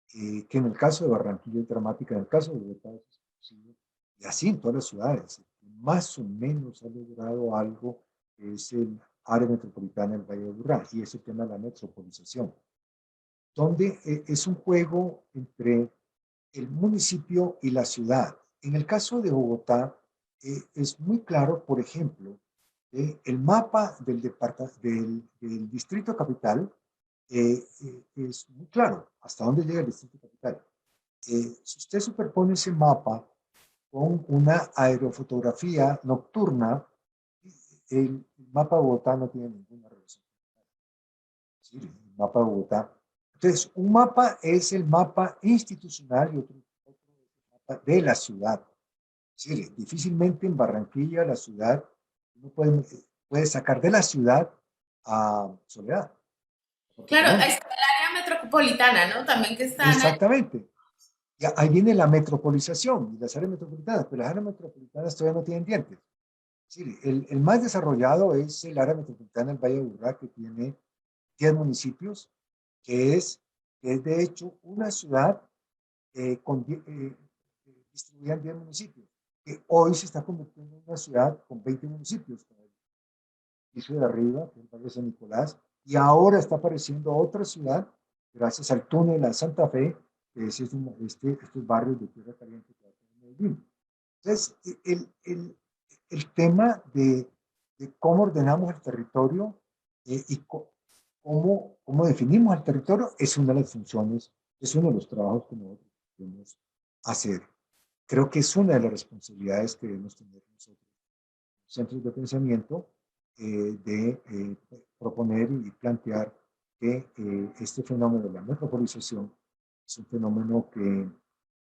que en el caso de Barranquilla es dramática, en el caso de Bogotá es explosivo, y así en todas las ciudades. Más o menos ha logrado algo que es el área metropolitana del Valle de Aburrá, y es el tema de la metropolización, donde es un juego entre el municipio y la ciudad. En el caso de Bogotá, es muy claro, por ejemplo, el mapa del distrito capital es muy claro hasta dónde llega el distrito capital. Si usted superpone ese mapa con una aerofotografía nocturna, el mapa de Bogotá no tiene ninguna relación. ¿Sí? El mapa de Bogotá. Entonces, un mapa es el mapa institucional y otro es el mapa de la ciudad. Sí, difícilmente en Barranquilla, la ciudad, uno puede sacar de la ciudad a Soledad. Claro, está el área metropolitana, ¿no? También que están ahí. Exactamente. Y ahí viene la metropolización y las áreas metropolitanas, pero las áreas metropolitanas todavía no tienen dientes. Sí, el más desarrollado es el área metropolitana del Valle de Aburrá, que tiene 10 municipios, que es de hecho una ciudad distribuida en 10 municipios, que hoy se está convirtiendo en una ciudad con 20 municipios, como el piso de arriba, que es el barrio San Nicolás, y ahora está apareciendo otra ciudad, gracias al túnel a Santa Fe, que es estos barrios de Tierra Caliente que va a Medellín. Entonces, el tema de cómo ordenamos el territorio y cómo definimos el territorio es una de las funciones, es uno de los trabajos que nosotros debemos hacer. Creo que es una de las responsabilidades que debemos tener nosotros, centros de pensamiento, de proponer y plantear que este fenómeno de la metropolización es un fenómeno que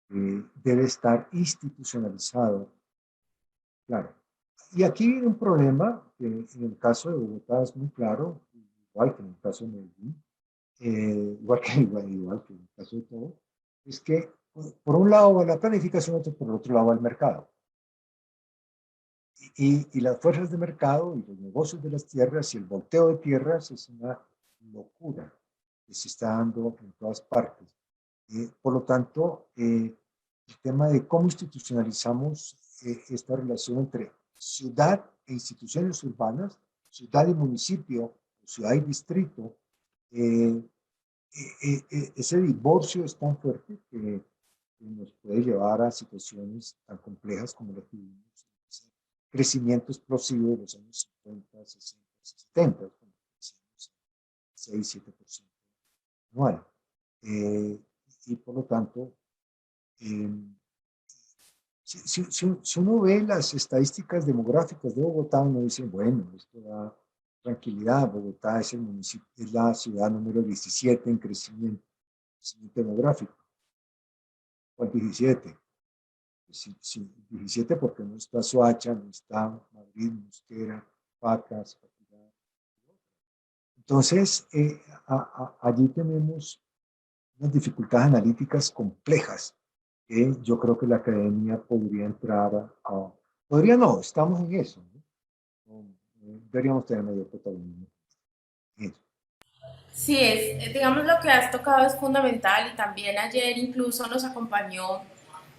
debe estar institucionalizado, claro. Y aquí viene un problema que en el caso de Bogotá es muy claro, igual que en el caso de Medellín, igual que en el caso de todo, es que por un lado va la planificación, por el otro lado va el mercado. Y las fuerzas de mercado y los negocios de las tierras y el volteo de tierras es una locura que se está dando en todas partes. Por lo tanto, el tema de cómo institucionalizamos esta relación entre ciudad e instituciones urbanas, ciudad y municipio, ciudad y distrito, ese divorcio es tan fuerte que nos puede llevar a situaciones tan complejas como las que vivimos. Crecimiento explosivo de los años 50, 60, 70, 6-7% anual. Y por lo tanto, si uno ve las estadísticas demográficas de Bogotá, uno dice, bueno, esto da tranquilidad. Bogotá es, el municipio, es la ciudad número 17 en crecimiento demográfico. ¿Cuál 17? 17 porque no está Soacha, no está Madrid, Mosquera, Pacas. Entonces, allí tenemos unas dificultades analíticas complejas que yo creo que la academia podría entrar podría no, estamos en eso, ¿no? Deberíamos tener mayor protagonismo en eso. Sí, digamos lo que has tocado es fundamental y también ayer incluso nos acompañó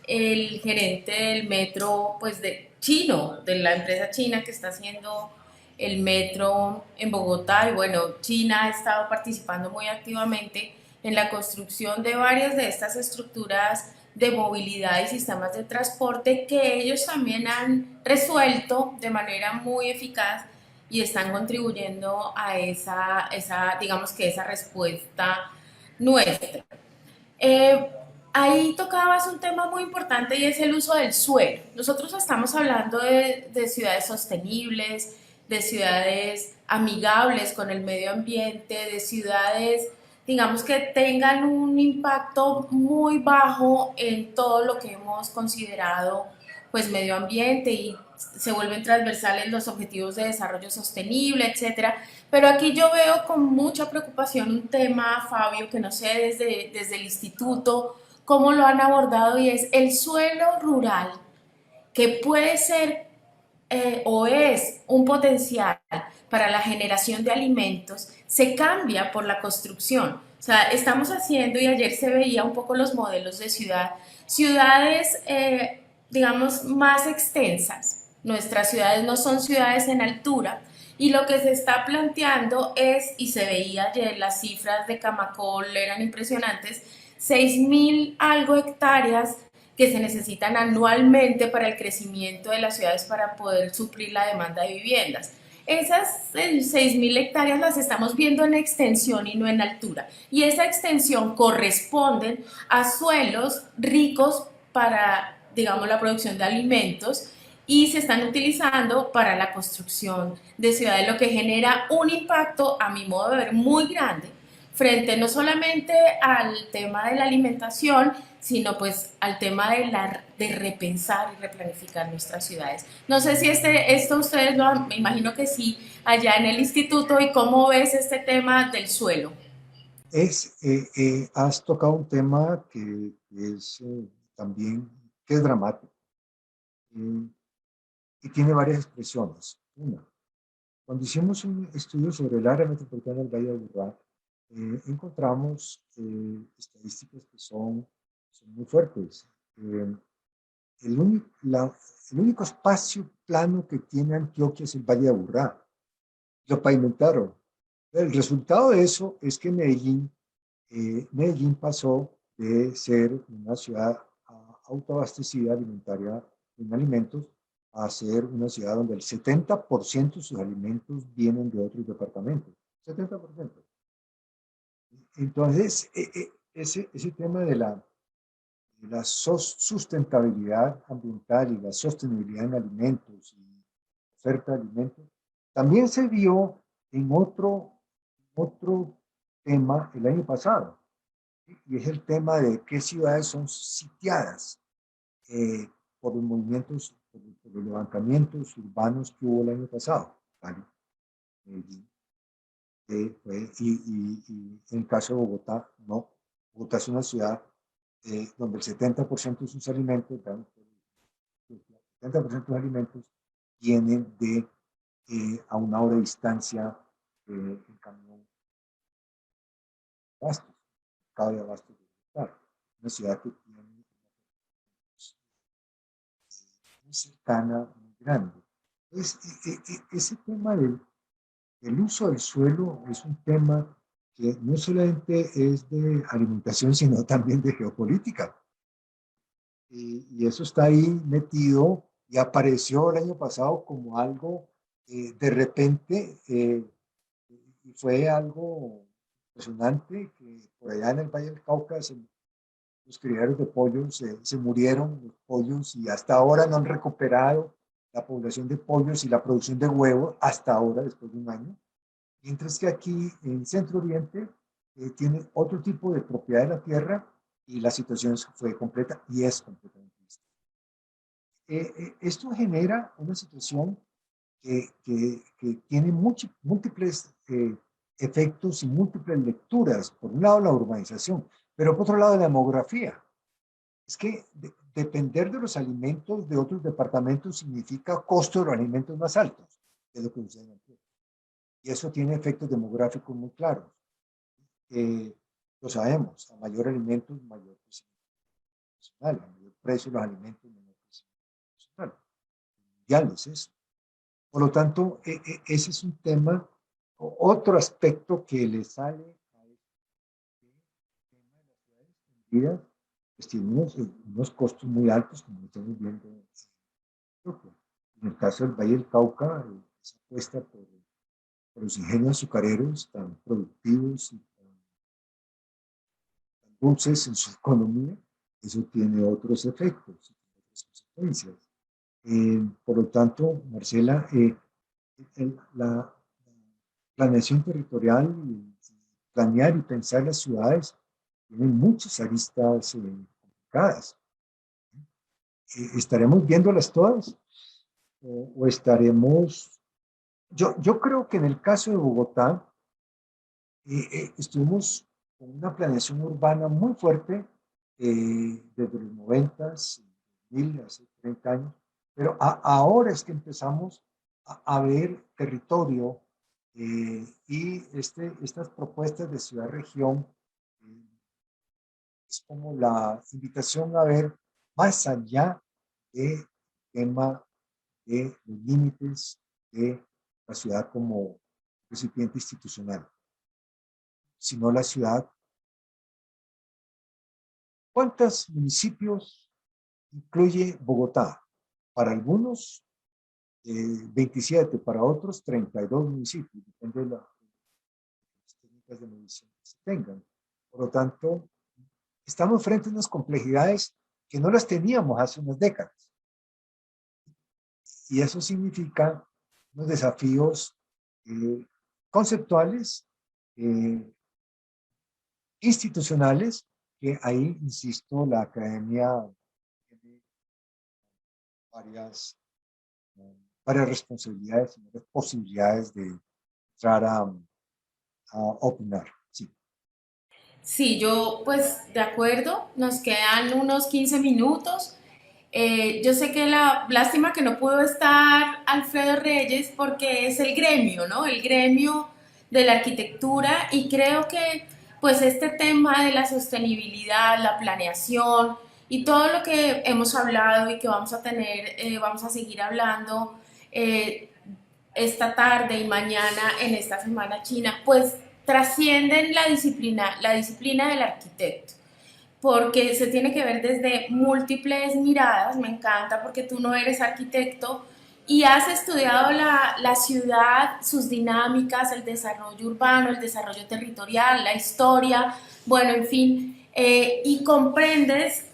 el gerente del metro, pues de chino, de la empresa china que está haciendo el metro en Bogotá. Y bueno, China ha estado participando muy activamente en la construcción de varias de estas estructuras de movilidad y sistemas de transporte que ellos también han resuelto de manera muy eficaz y están contribuyendo a digamos que esa respuesta nuestra. Eh, Ahí tocabas un tema muy importante y es el uso del suelo. Nosotros estamos hablando de ciudades sostenibles, de ciudades amigables con el medio ambiente, de ciudades, digamos, que tengan un impacto muy bajo en todo lo que hemos considerado pues medio ambiente y se vuelven transversales los objetivos de desarrollo sostenible, etcétera. Pero aquí yo veo con mucha preocupación un tema, Fabio, que no sé desde el instituto cómo lo han abordado y es el suelo rural, que puede ser o es un potencial para la generación de alimentos, se cambia por la construcción. O sea, estamos haciendo, y ayer se veía un poco los modelos de ciudades, digamos, más extensas. Nuestras ciudades no son ciudades en altura, y lo que se está planteando es, y se veía ayer, las cifras de Camacol eran impresionantes, 6.000 algo hectáreas que se necesitan anualmente para el crecimiento de las ciudades para poder suplir la demanda de viviendas. Esas 6.000 hectáreas las estamos viendo en extensión y no en altura. Y esa extensión corresponde a suelos ricos para, digamos, la producción de alimentos y se están utilizando para la construcción de ciudades, lo que genera un impacto, a mi modo de ver, muy grande frente no solamente al tema de la alimentación, sino pues al tema de repensar y replanificar nuestras ciudades. No sé si esto ustedes me imagino que sí, allá en el instituto, y cómo ves este tema del suelo. Has tocado un tema que es también, que es dramático y tiene varias expresiones. Una, cuando hicimos un estudio sobre el área metropolitana del Valle de Aburrá, encontramos estadísticas que son muy fuertes. El, único, el único espacio plano que tiene Antioquia es el Valle de Aburrá. Lo pavimentaron. El resultado de eso es que Medellín pasó de ser una ciudad autoabastecida alimentaria en alimentos a ser una ciudad donde el 70% de sus alimentos vienen de otros departamentos. 70%. Entonces, ese tema de la sustentabilidad ambiental y la sostenibilidad en alimentos y oferta de alimentos también se vio en otro tema el año pasado, y es el tema de qué ciudades son sitiadas por los movimientos, por los levantamientos urbanos que hubo el año pasado. ¿Vale? y en el caso de Bogotá, no. Bogotá es una ciudad donde el 70% de sus alimentos, el 70% de los alimentos vienen de a una hora de distancia en camión de abastos, mercado de abastos de Bogotá. Una ciudad que tiene muy cercana, muy grande. Entonces, ese tema del uso del suelo es un tema que no solamente es de alimentación, sino también de geopolítica. Y eso está ahí metido y apareció el año pasado como algo de repente, y fue algo impresionante que por allá en el Valle del Cauca los criaderos de pollos se murieron los pollos y hasta ahora no han recuperado la población de pollos y la producción de huevos hasta ahora, después de un año. Mientras que aquí en Centro Oriente tiene otro tipo de propiedad de la tierra y la situación fue completa y es completamente distinta. Esto genera una situación que tiene múltiples efectos y múltiples lecturas. Por un lado, la urbanización, pero por otro lado, la demografía. Es que depender de los alimentos de otros departamentos significa costo de los alimentos más altos, es lo que sucede en el pueblo. Y eso tiene efectos demográficos muy claros. Lo sabemos, a mayor alimentos, mayor crecimiento nacional, a mayor precio los alimentos, menor crecimiento nacional. Mundial es eso. Por lo tanto, ese es un tema, otro aspecto que le sale a este tema de las ciudades extendidas, pues tiene unos costos muy altos, como estamos viendo en Europa. En el caso del Valle del Cauca, esa apuesta por los ingenios azucareros tan productivos y tan dulces en su economía, eso tiene otros efectos, otras consecuencias. Por lo tanto, Marcela, la planeación territorial, planear y pensar las ciudades, tienen muchas aristas complicadas. ¿Estaremos viéndolas todas? ¿O estaremos...? Yo creo que en el caso de Bogotá, estuvimos con una planeación urbana muy fuerte desde los 90s, 2000, hace 30 años, pero ahora es que empezamos a ver territorio y estas propuestas de ciudad-región es como la invitación a ver más allá del tema de los límites de la ciudad como recipiente institucional, sino la ciudad. ¿Cuántos municipios incluye Bogotá? Para algunos, 27, para otros, 32 municipios, depende de las técnicas de medición que se tengan. Por lo tanto, estamos frente a unas complejidades que no las teníamos hace unas décadas. Y eso significa unos desafíos conceptuales, institucionales, que ahí, insisto, la academia tiene varias responsabilidades y varias posibilidades de entrar a opinar. Sí. Sí, yo pues de acuerdo, nos quedan unos 15 minutos. Yo sé que la lástima que no pudo estar Alfredo Reyes porque es el gremio, ¿no? El gremio de la arquitectura y creo que pues este tema de la sostenibilidad, la planeación y todo lo que hemos hablado y que vamos a tener, vamos a seguir hablando eh, esta tarde y mañana en esta semana china, pues trascienden la disciplina del arquitecto porque se tiene que ver desde múltiples miradas, me encanta porque tú no eres arquitecto y has estudiado la ciudad, sus dinámicas, el desarrollo urbano, el desarrollo territorial, la historia, bueno, en fin, y comprendes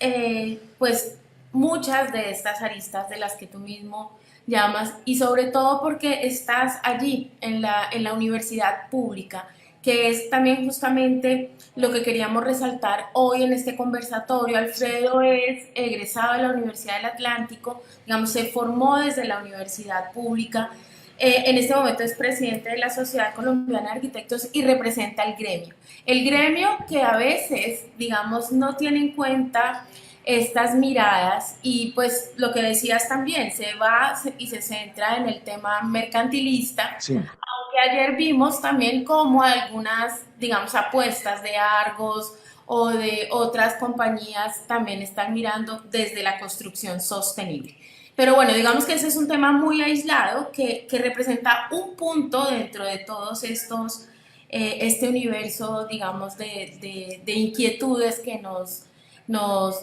pues muchas de estas aristas de las que tú mismo llamas y sobre todo porque estás allí en la universidad pública que es también justamente lo que queríamos resaltar hoy en este conversatorio. Alfredo es egresado de la Universidad del Atlántico, digamos, se formó desde la universidad pública En este momento es presidente de la Sociedad Colombiana de Arquitectos y representa al gremio. El gremio que a veces, digamos, no tiene en cuenta estas miradas y pues lo que decías también, se va y se centra en el tema mercantilista. Sí, Aunque ayer vimos también como algunas, digamos, apuestas de Argos o de otras compañías también están mirando desde la construcción sostenible. Pero bueno, digamos que ese es un tema muy aislado que representa un punto dentro de todos estos, este universo, digamos, de inquietudes que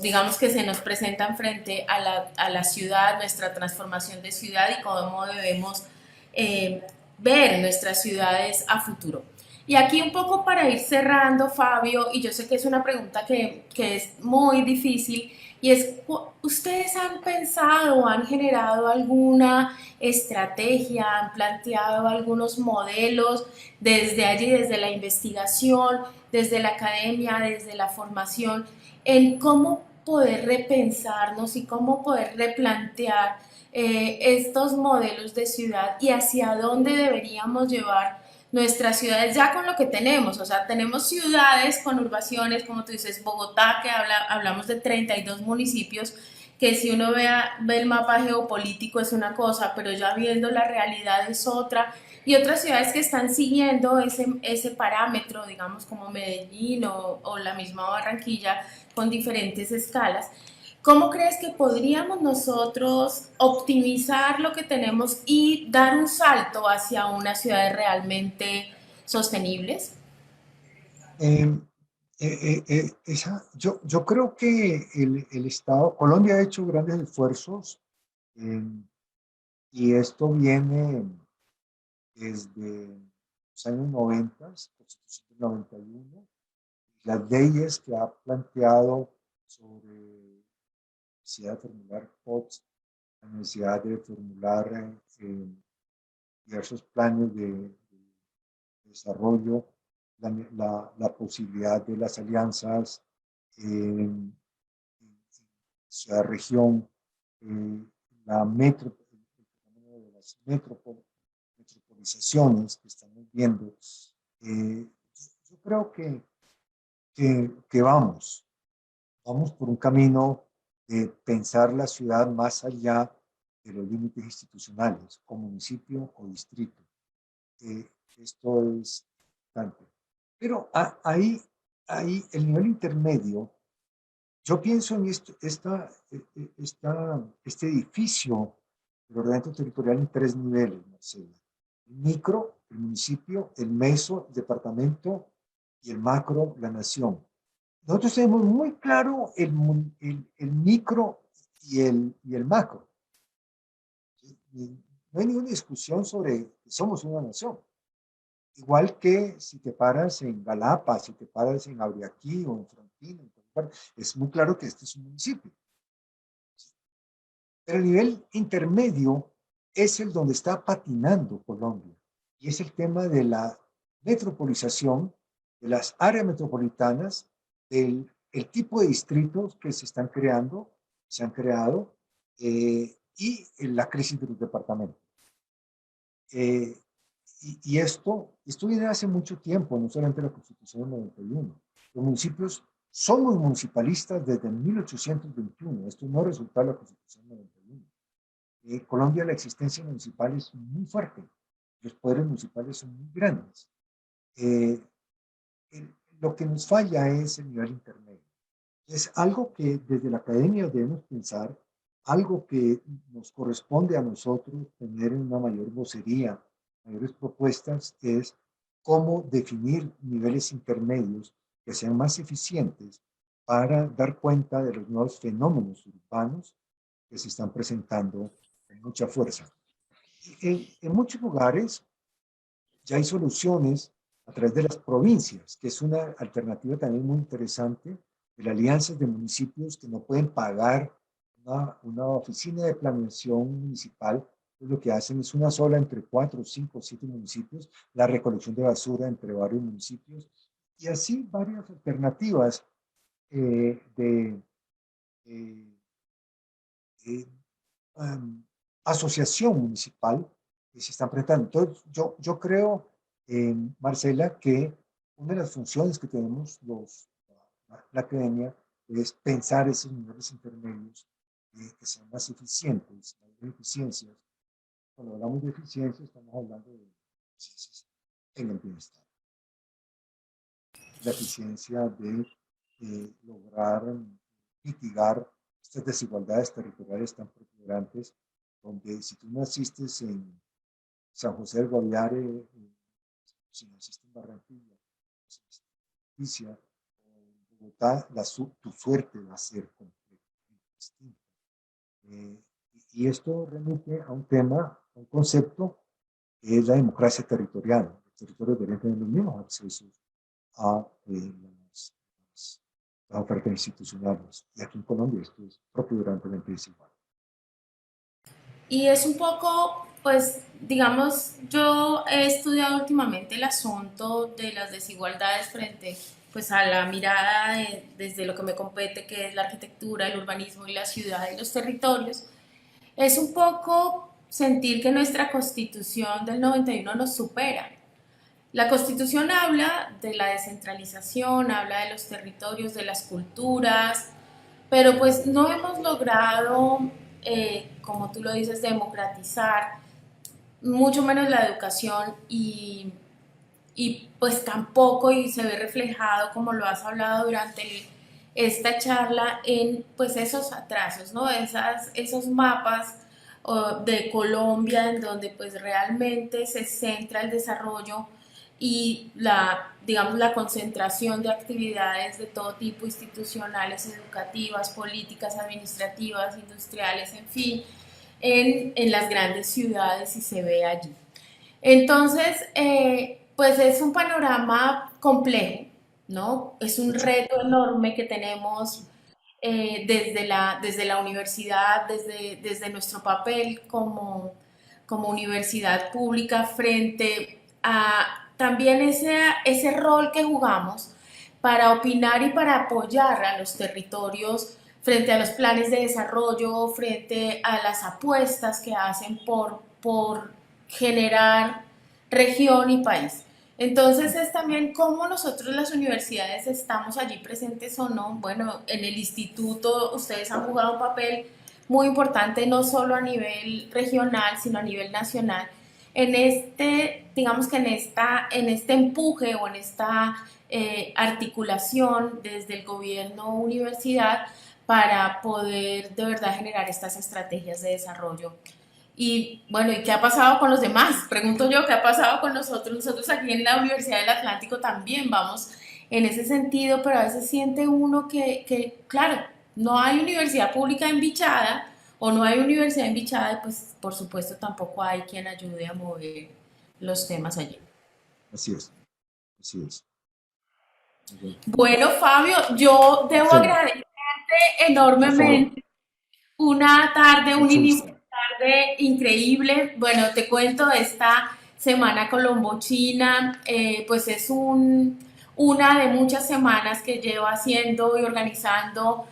digamos que se nos presentan frente a la ciudad, nuestra transformación de ciudad y cómo debemos eh, ver nuestras ciudades a futuro. Y aquí un poco para ir cerrando, Fabio, y yo sé que es una pregunta que es muy difícil, y es, ¿ustedes han pensado o han generado alguna estrategia, han planteado algunos modelos desde allí, desde la investigación, desde la academia, desde la formación, en cómo poder repensarnos y cómo poder replantear estos modelos de ciudad y hacia dónde deberíamos llevar nuestras ciudades ya con lo que tenemos? O sea, tenemos ciudades, conurbaciones, como tú dices, Bogotá, que hablamos de 32 municipios, que si uno ve el mapa geopolítico es una cosa, pero ya viendo la realidad es otra, y otras ciudades que están siguiendo ese parámetro, digamos como Medellín o la misma Barranquilla, con diferentes escalas. ¿Cómo crees que podríamos nosotros optimizar lo que tenemos y dar un salto hacia unas ciudades realmente sostenibles? Eh, yo creo que el Estado, Colombia ha hecho grandes esfuerzos eh, y esto viene desde los años 90, 1991, las leyes que ha planteado sobre la necesidad de formular POTS, la necesidad de formular diversos planes de desarrollo, la posibilidad de las alianzas en ciudad-región, la metro, de las metropolizaciones que estamos viendo. Yo creo que vamos por un camino de pensar la ciudad más allá de los límites institucionales, o municipio o distrito. Esto es importante. Pero ahí el nivel intermedio, yo pienso en este edificio del ordenamiento territorial en tres niveles, Marcela. El micro, el municipio, el meso, el departamento y el macro, la nación. Nosotros tenemos muy claro el micro y el macro. No hay ninguna discusión sobre que somos una nación. Igual que si te paras en Galapa, si te paras en Abriaquí o en Frontino, es muy claro que este es un municipio. Pero el nivel intermedio es el donde está patinando Colombia y es el tema de la metropolización, de las áreas metropolitanas, del el tipo de distritos que se están creando, se han creado, y la crisis de los departamentos. Y esto viene hace mucho tiempo, no solamente la Constitución del 91. Los municipios somos municipalistas desde 1821. Esto no resulta de la Constitución del 91. En Colombia la existencia municipal es muy fuerte. Los poderes municipales son muy grandes. Eh, lo que nos falla es el nivel intermedio. Es algo que desde la academia debemos pensar, algo que nos corresponde a nosotros tener una mayor vocería, mayores propuestas, es cómo definir niveles intermedios que sean más eficientes para dar cuenta de los nuevos fenómenos urbanos que se están presentando con mucha fuerza. En muchos lugares ya hay soluciones a través de las provincias, que es una alternativa también muy interesante, de las alianzas de municipios que no pueden pagar una oficina de planeación municipal. Pues lo que hacen es una sola entre 4, 5, 7 municipios, la recolección de basura entre varios municipios, y así varias alternativas de eh, um, asociación municipal que se están presentando. Entonces, yo creo, Marcela, que una de las funciones que tenemos la academia es pensar esos niveles intermedios que sean más eficientes, más eficiencias. Cuando hablamos de eficiencia, estamos hablando de eficiencias en el bienestar. La eficiencia de lograr mitigar estas desigualdades territoriales tan preponderantes, donde si tú naciste en San José del Guaviare, si naciste en Barranquilla, si naciste en Justicia, o en Bogotá, tu suerte va a ser completamente distinta. Y esto remite a un tema, a un concepto, que es la democracia territorial. Los territorios deberían tener los mismos accesos a las ofertas institucionales. Y aquí en Colombia esto es preponderantemente desigual. Y es un poco, pues, digamos, yo he estudiado últimamente el asunto de las desigualdades frente, pues, a la mirada desde lo que me compete, que es la arquitectura, el urbanismo y la ciudad y los territorios. Es un poco sentir que nuestra constitución del 91 nos supera. La constitución habla de la descentralización, habla de los territorios, de las culturas, pero pues no hemos logrado, como tú lo dices, democratizar, mucho menos la educación y pues tampoco, y se ve reflejado como lo has hablado durante esta charla, en pues esos atrasos, ¿no? Esos mapas de Colombia en donde pues realmente se centra el desarrollo y digamos, la concentración de actividades de todo tipo, institucionales, educativas, políticas, administrativas, industriales, en fin, en las grandes ciudades y se ve allí. Entonces, pues es un panorama complejo, ¿no? Es un reto enorme que tenemos desde la universidad, desde nuestro papel como universidad pública frente a también ese rol que jugamos para opinar y para apoyar a los territorios frente a los planes de desarrollo, frente a las apuestas que hacen por generar región y país. Entonces es también cómo nosotros las universidades estamos allí presentes o no. Bueno, en el instituto ustedes han jugado un papel muy importante no solo a nivel regional, sino a nivel nacional. En digamos que en este empuje o en esta articulación desde el gobierno universidad para poder de verdad generar estas estrategias de desarrollo. Y bueno, ¿y qué ha pasado con los demás? Pregunto yo, ¿qué ha pasado con nosotros? Nosotros aquí en la Universidad del Atlántico también vamos en ese sentido, pero a veces siente uno claro, no hay universidad pública en Bichada o no hay universidad en Bichada y pues por supuesto tampoco hay quien ayude a mover los temas allí. Así es, así es. Bueno, Fabio, yo debo agradecerte enormemente una tarde, un inicio de tarde increíble. Bueno, te cuento, esta semana Colombo-China, pues es una de muchas semanas que llevo haciendo y organizando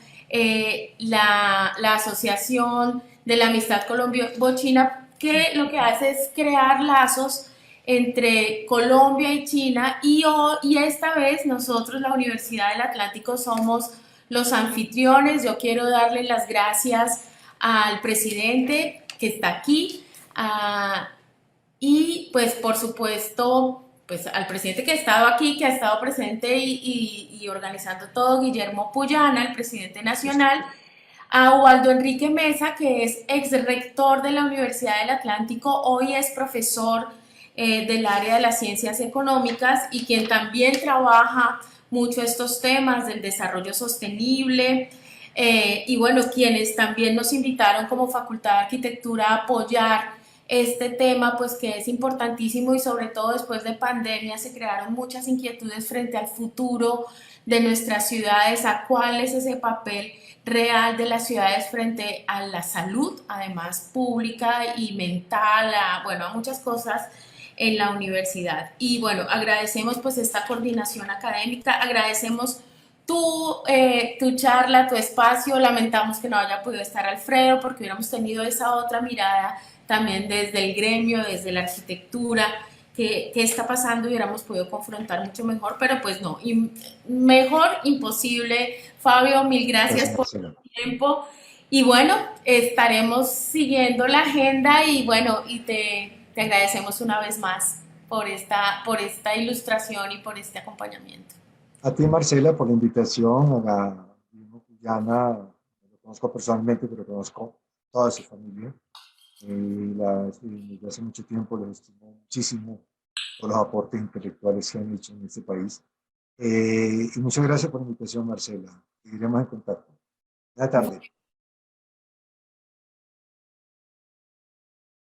la Asociación de la Amistad Colombo-China, que lo que hace es crear lazos entre Colombia y China y esta vez nosotros, la Universidad del Atlántico, somos los anfitriones. Yo quiero darle las gracias al presidente que está aquí y pues por supuesto pues al presidente que ha estado aquí, que ha estado presente y organizando todo, Guillermo Puyana, el presidente nacional, a Waldo Enrique Mesa, que es ex rector de la Universidad del Atlántico, hoy es profesor del área de las ciencias económicas y quien también trabaja mucho estos temas del desarrollo sostenible y bueno, quienes también nos invitaron como Facultad de Arquitectura a apoyar este tema, pues que es importantísimo y sobre todo después de pandemia se crearon muchas inquietudes frente al futuro de nuestras ciudades, a cuál es ese papel real de las ciudades frente a la salud, además pública y mental, bueno, a muchas cosas en la universidad. Y bueno, agradecemos pues esta coordinación académica, agradecemos tu charla, tu espacio, lamentamos que no haya podido estar Alfredo porque hubiéramos tenido esa otra mirada también desde el gremio, desde la arquitectura, qué está pasando y hubiéramos podido confrontar mucho mejor, pero pues no, mejor imposible. Fabio, mil gracias Gracias, por Marcela. tu tiempo y bueno, estaremos siguiendo la agenda y bueno, y te agradecemos una vez más por esta ilustración y por este acompañamiento. A ti, Marcela, por la invitación a Guyana. Lo conozco personalmente, pero conozco toda su familia. Desde hace mucho tiempo les estimo muchísimo por los aportes intelectuales que han hecho en este país. Y muchas gracias por la invitación, Marcela. Seguiremos en contacto. Buenas tardes.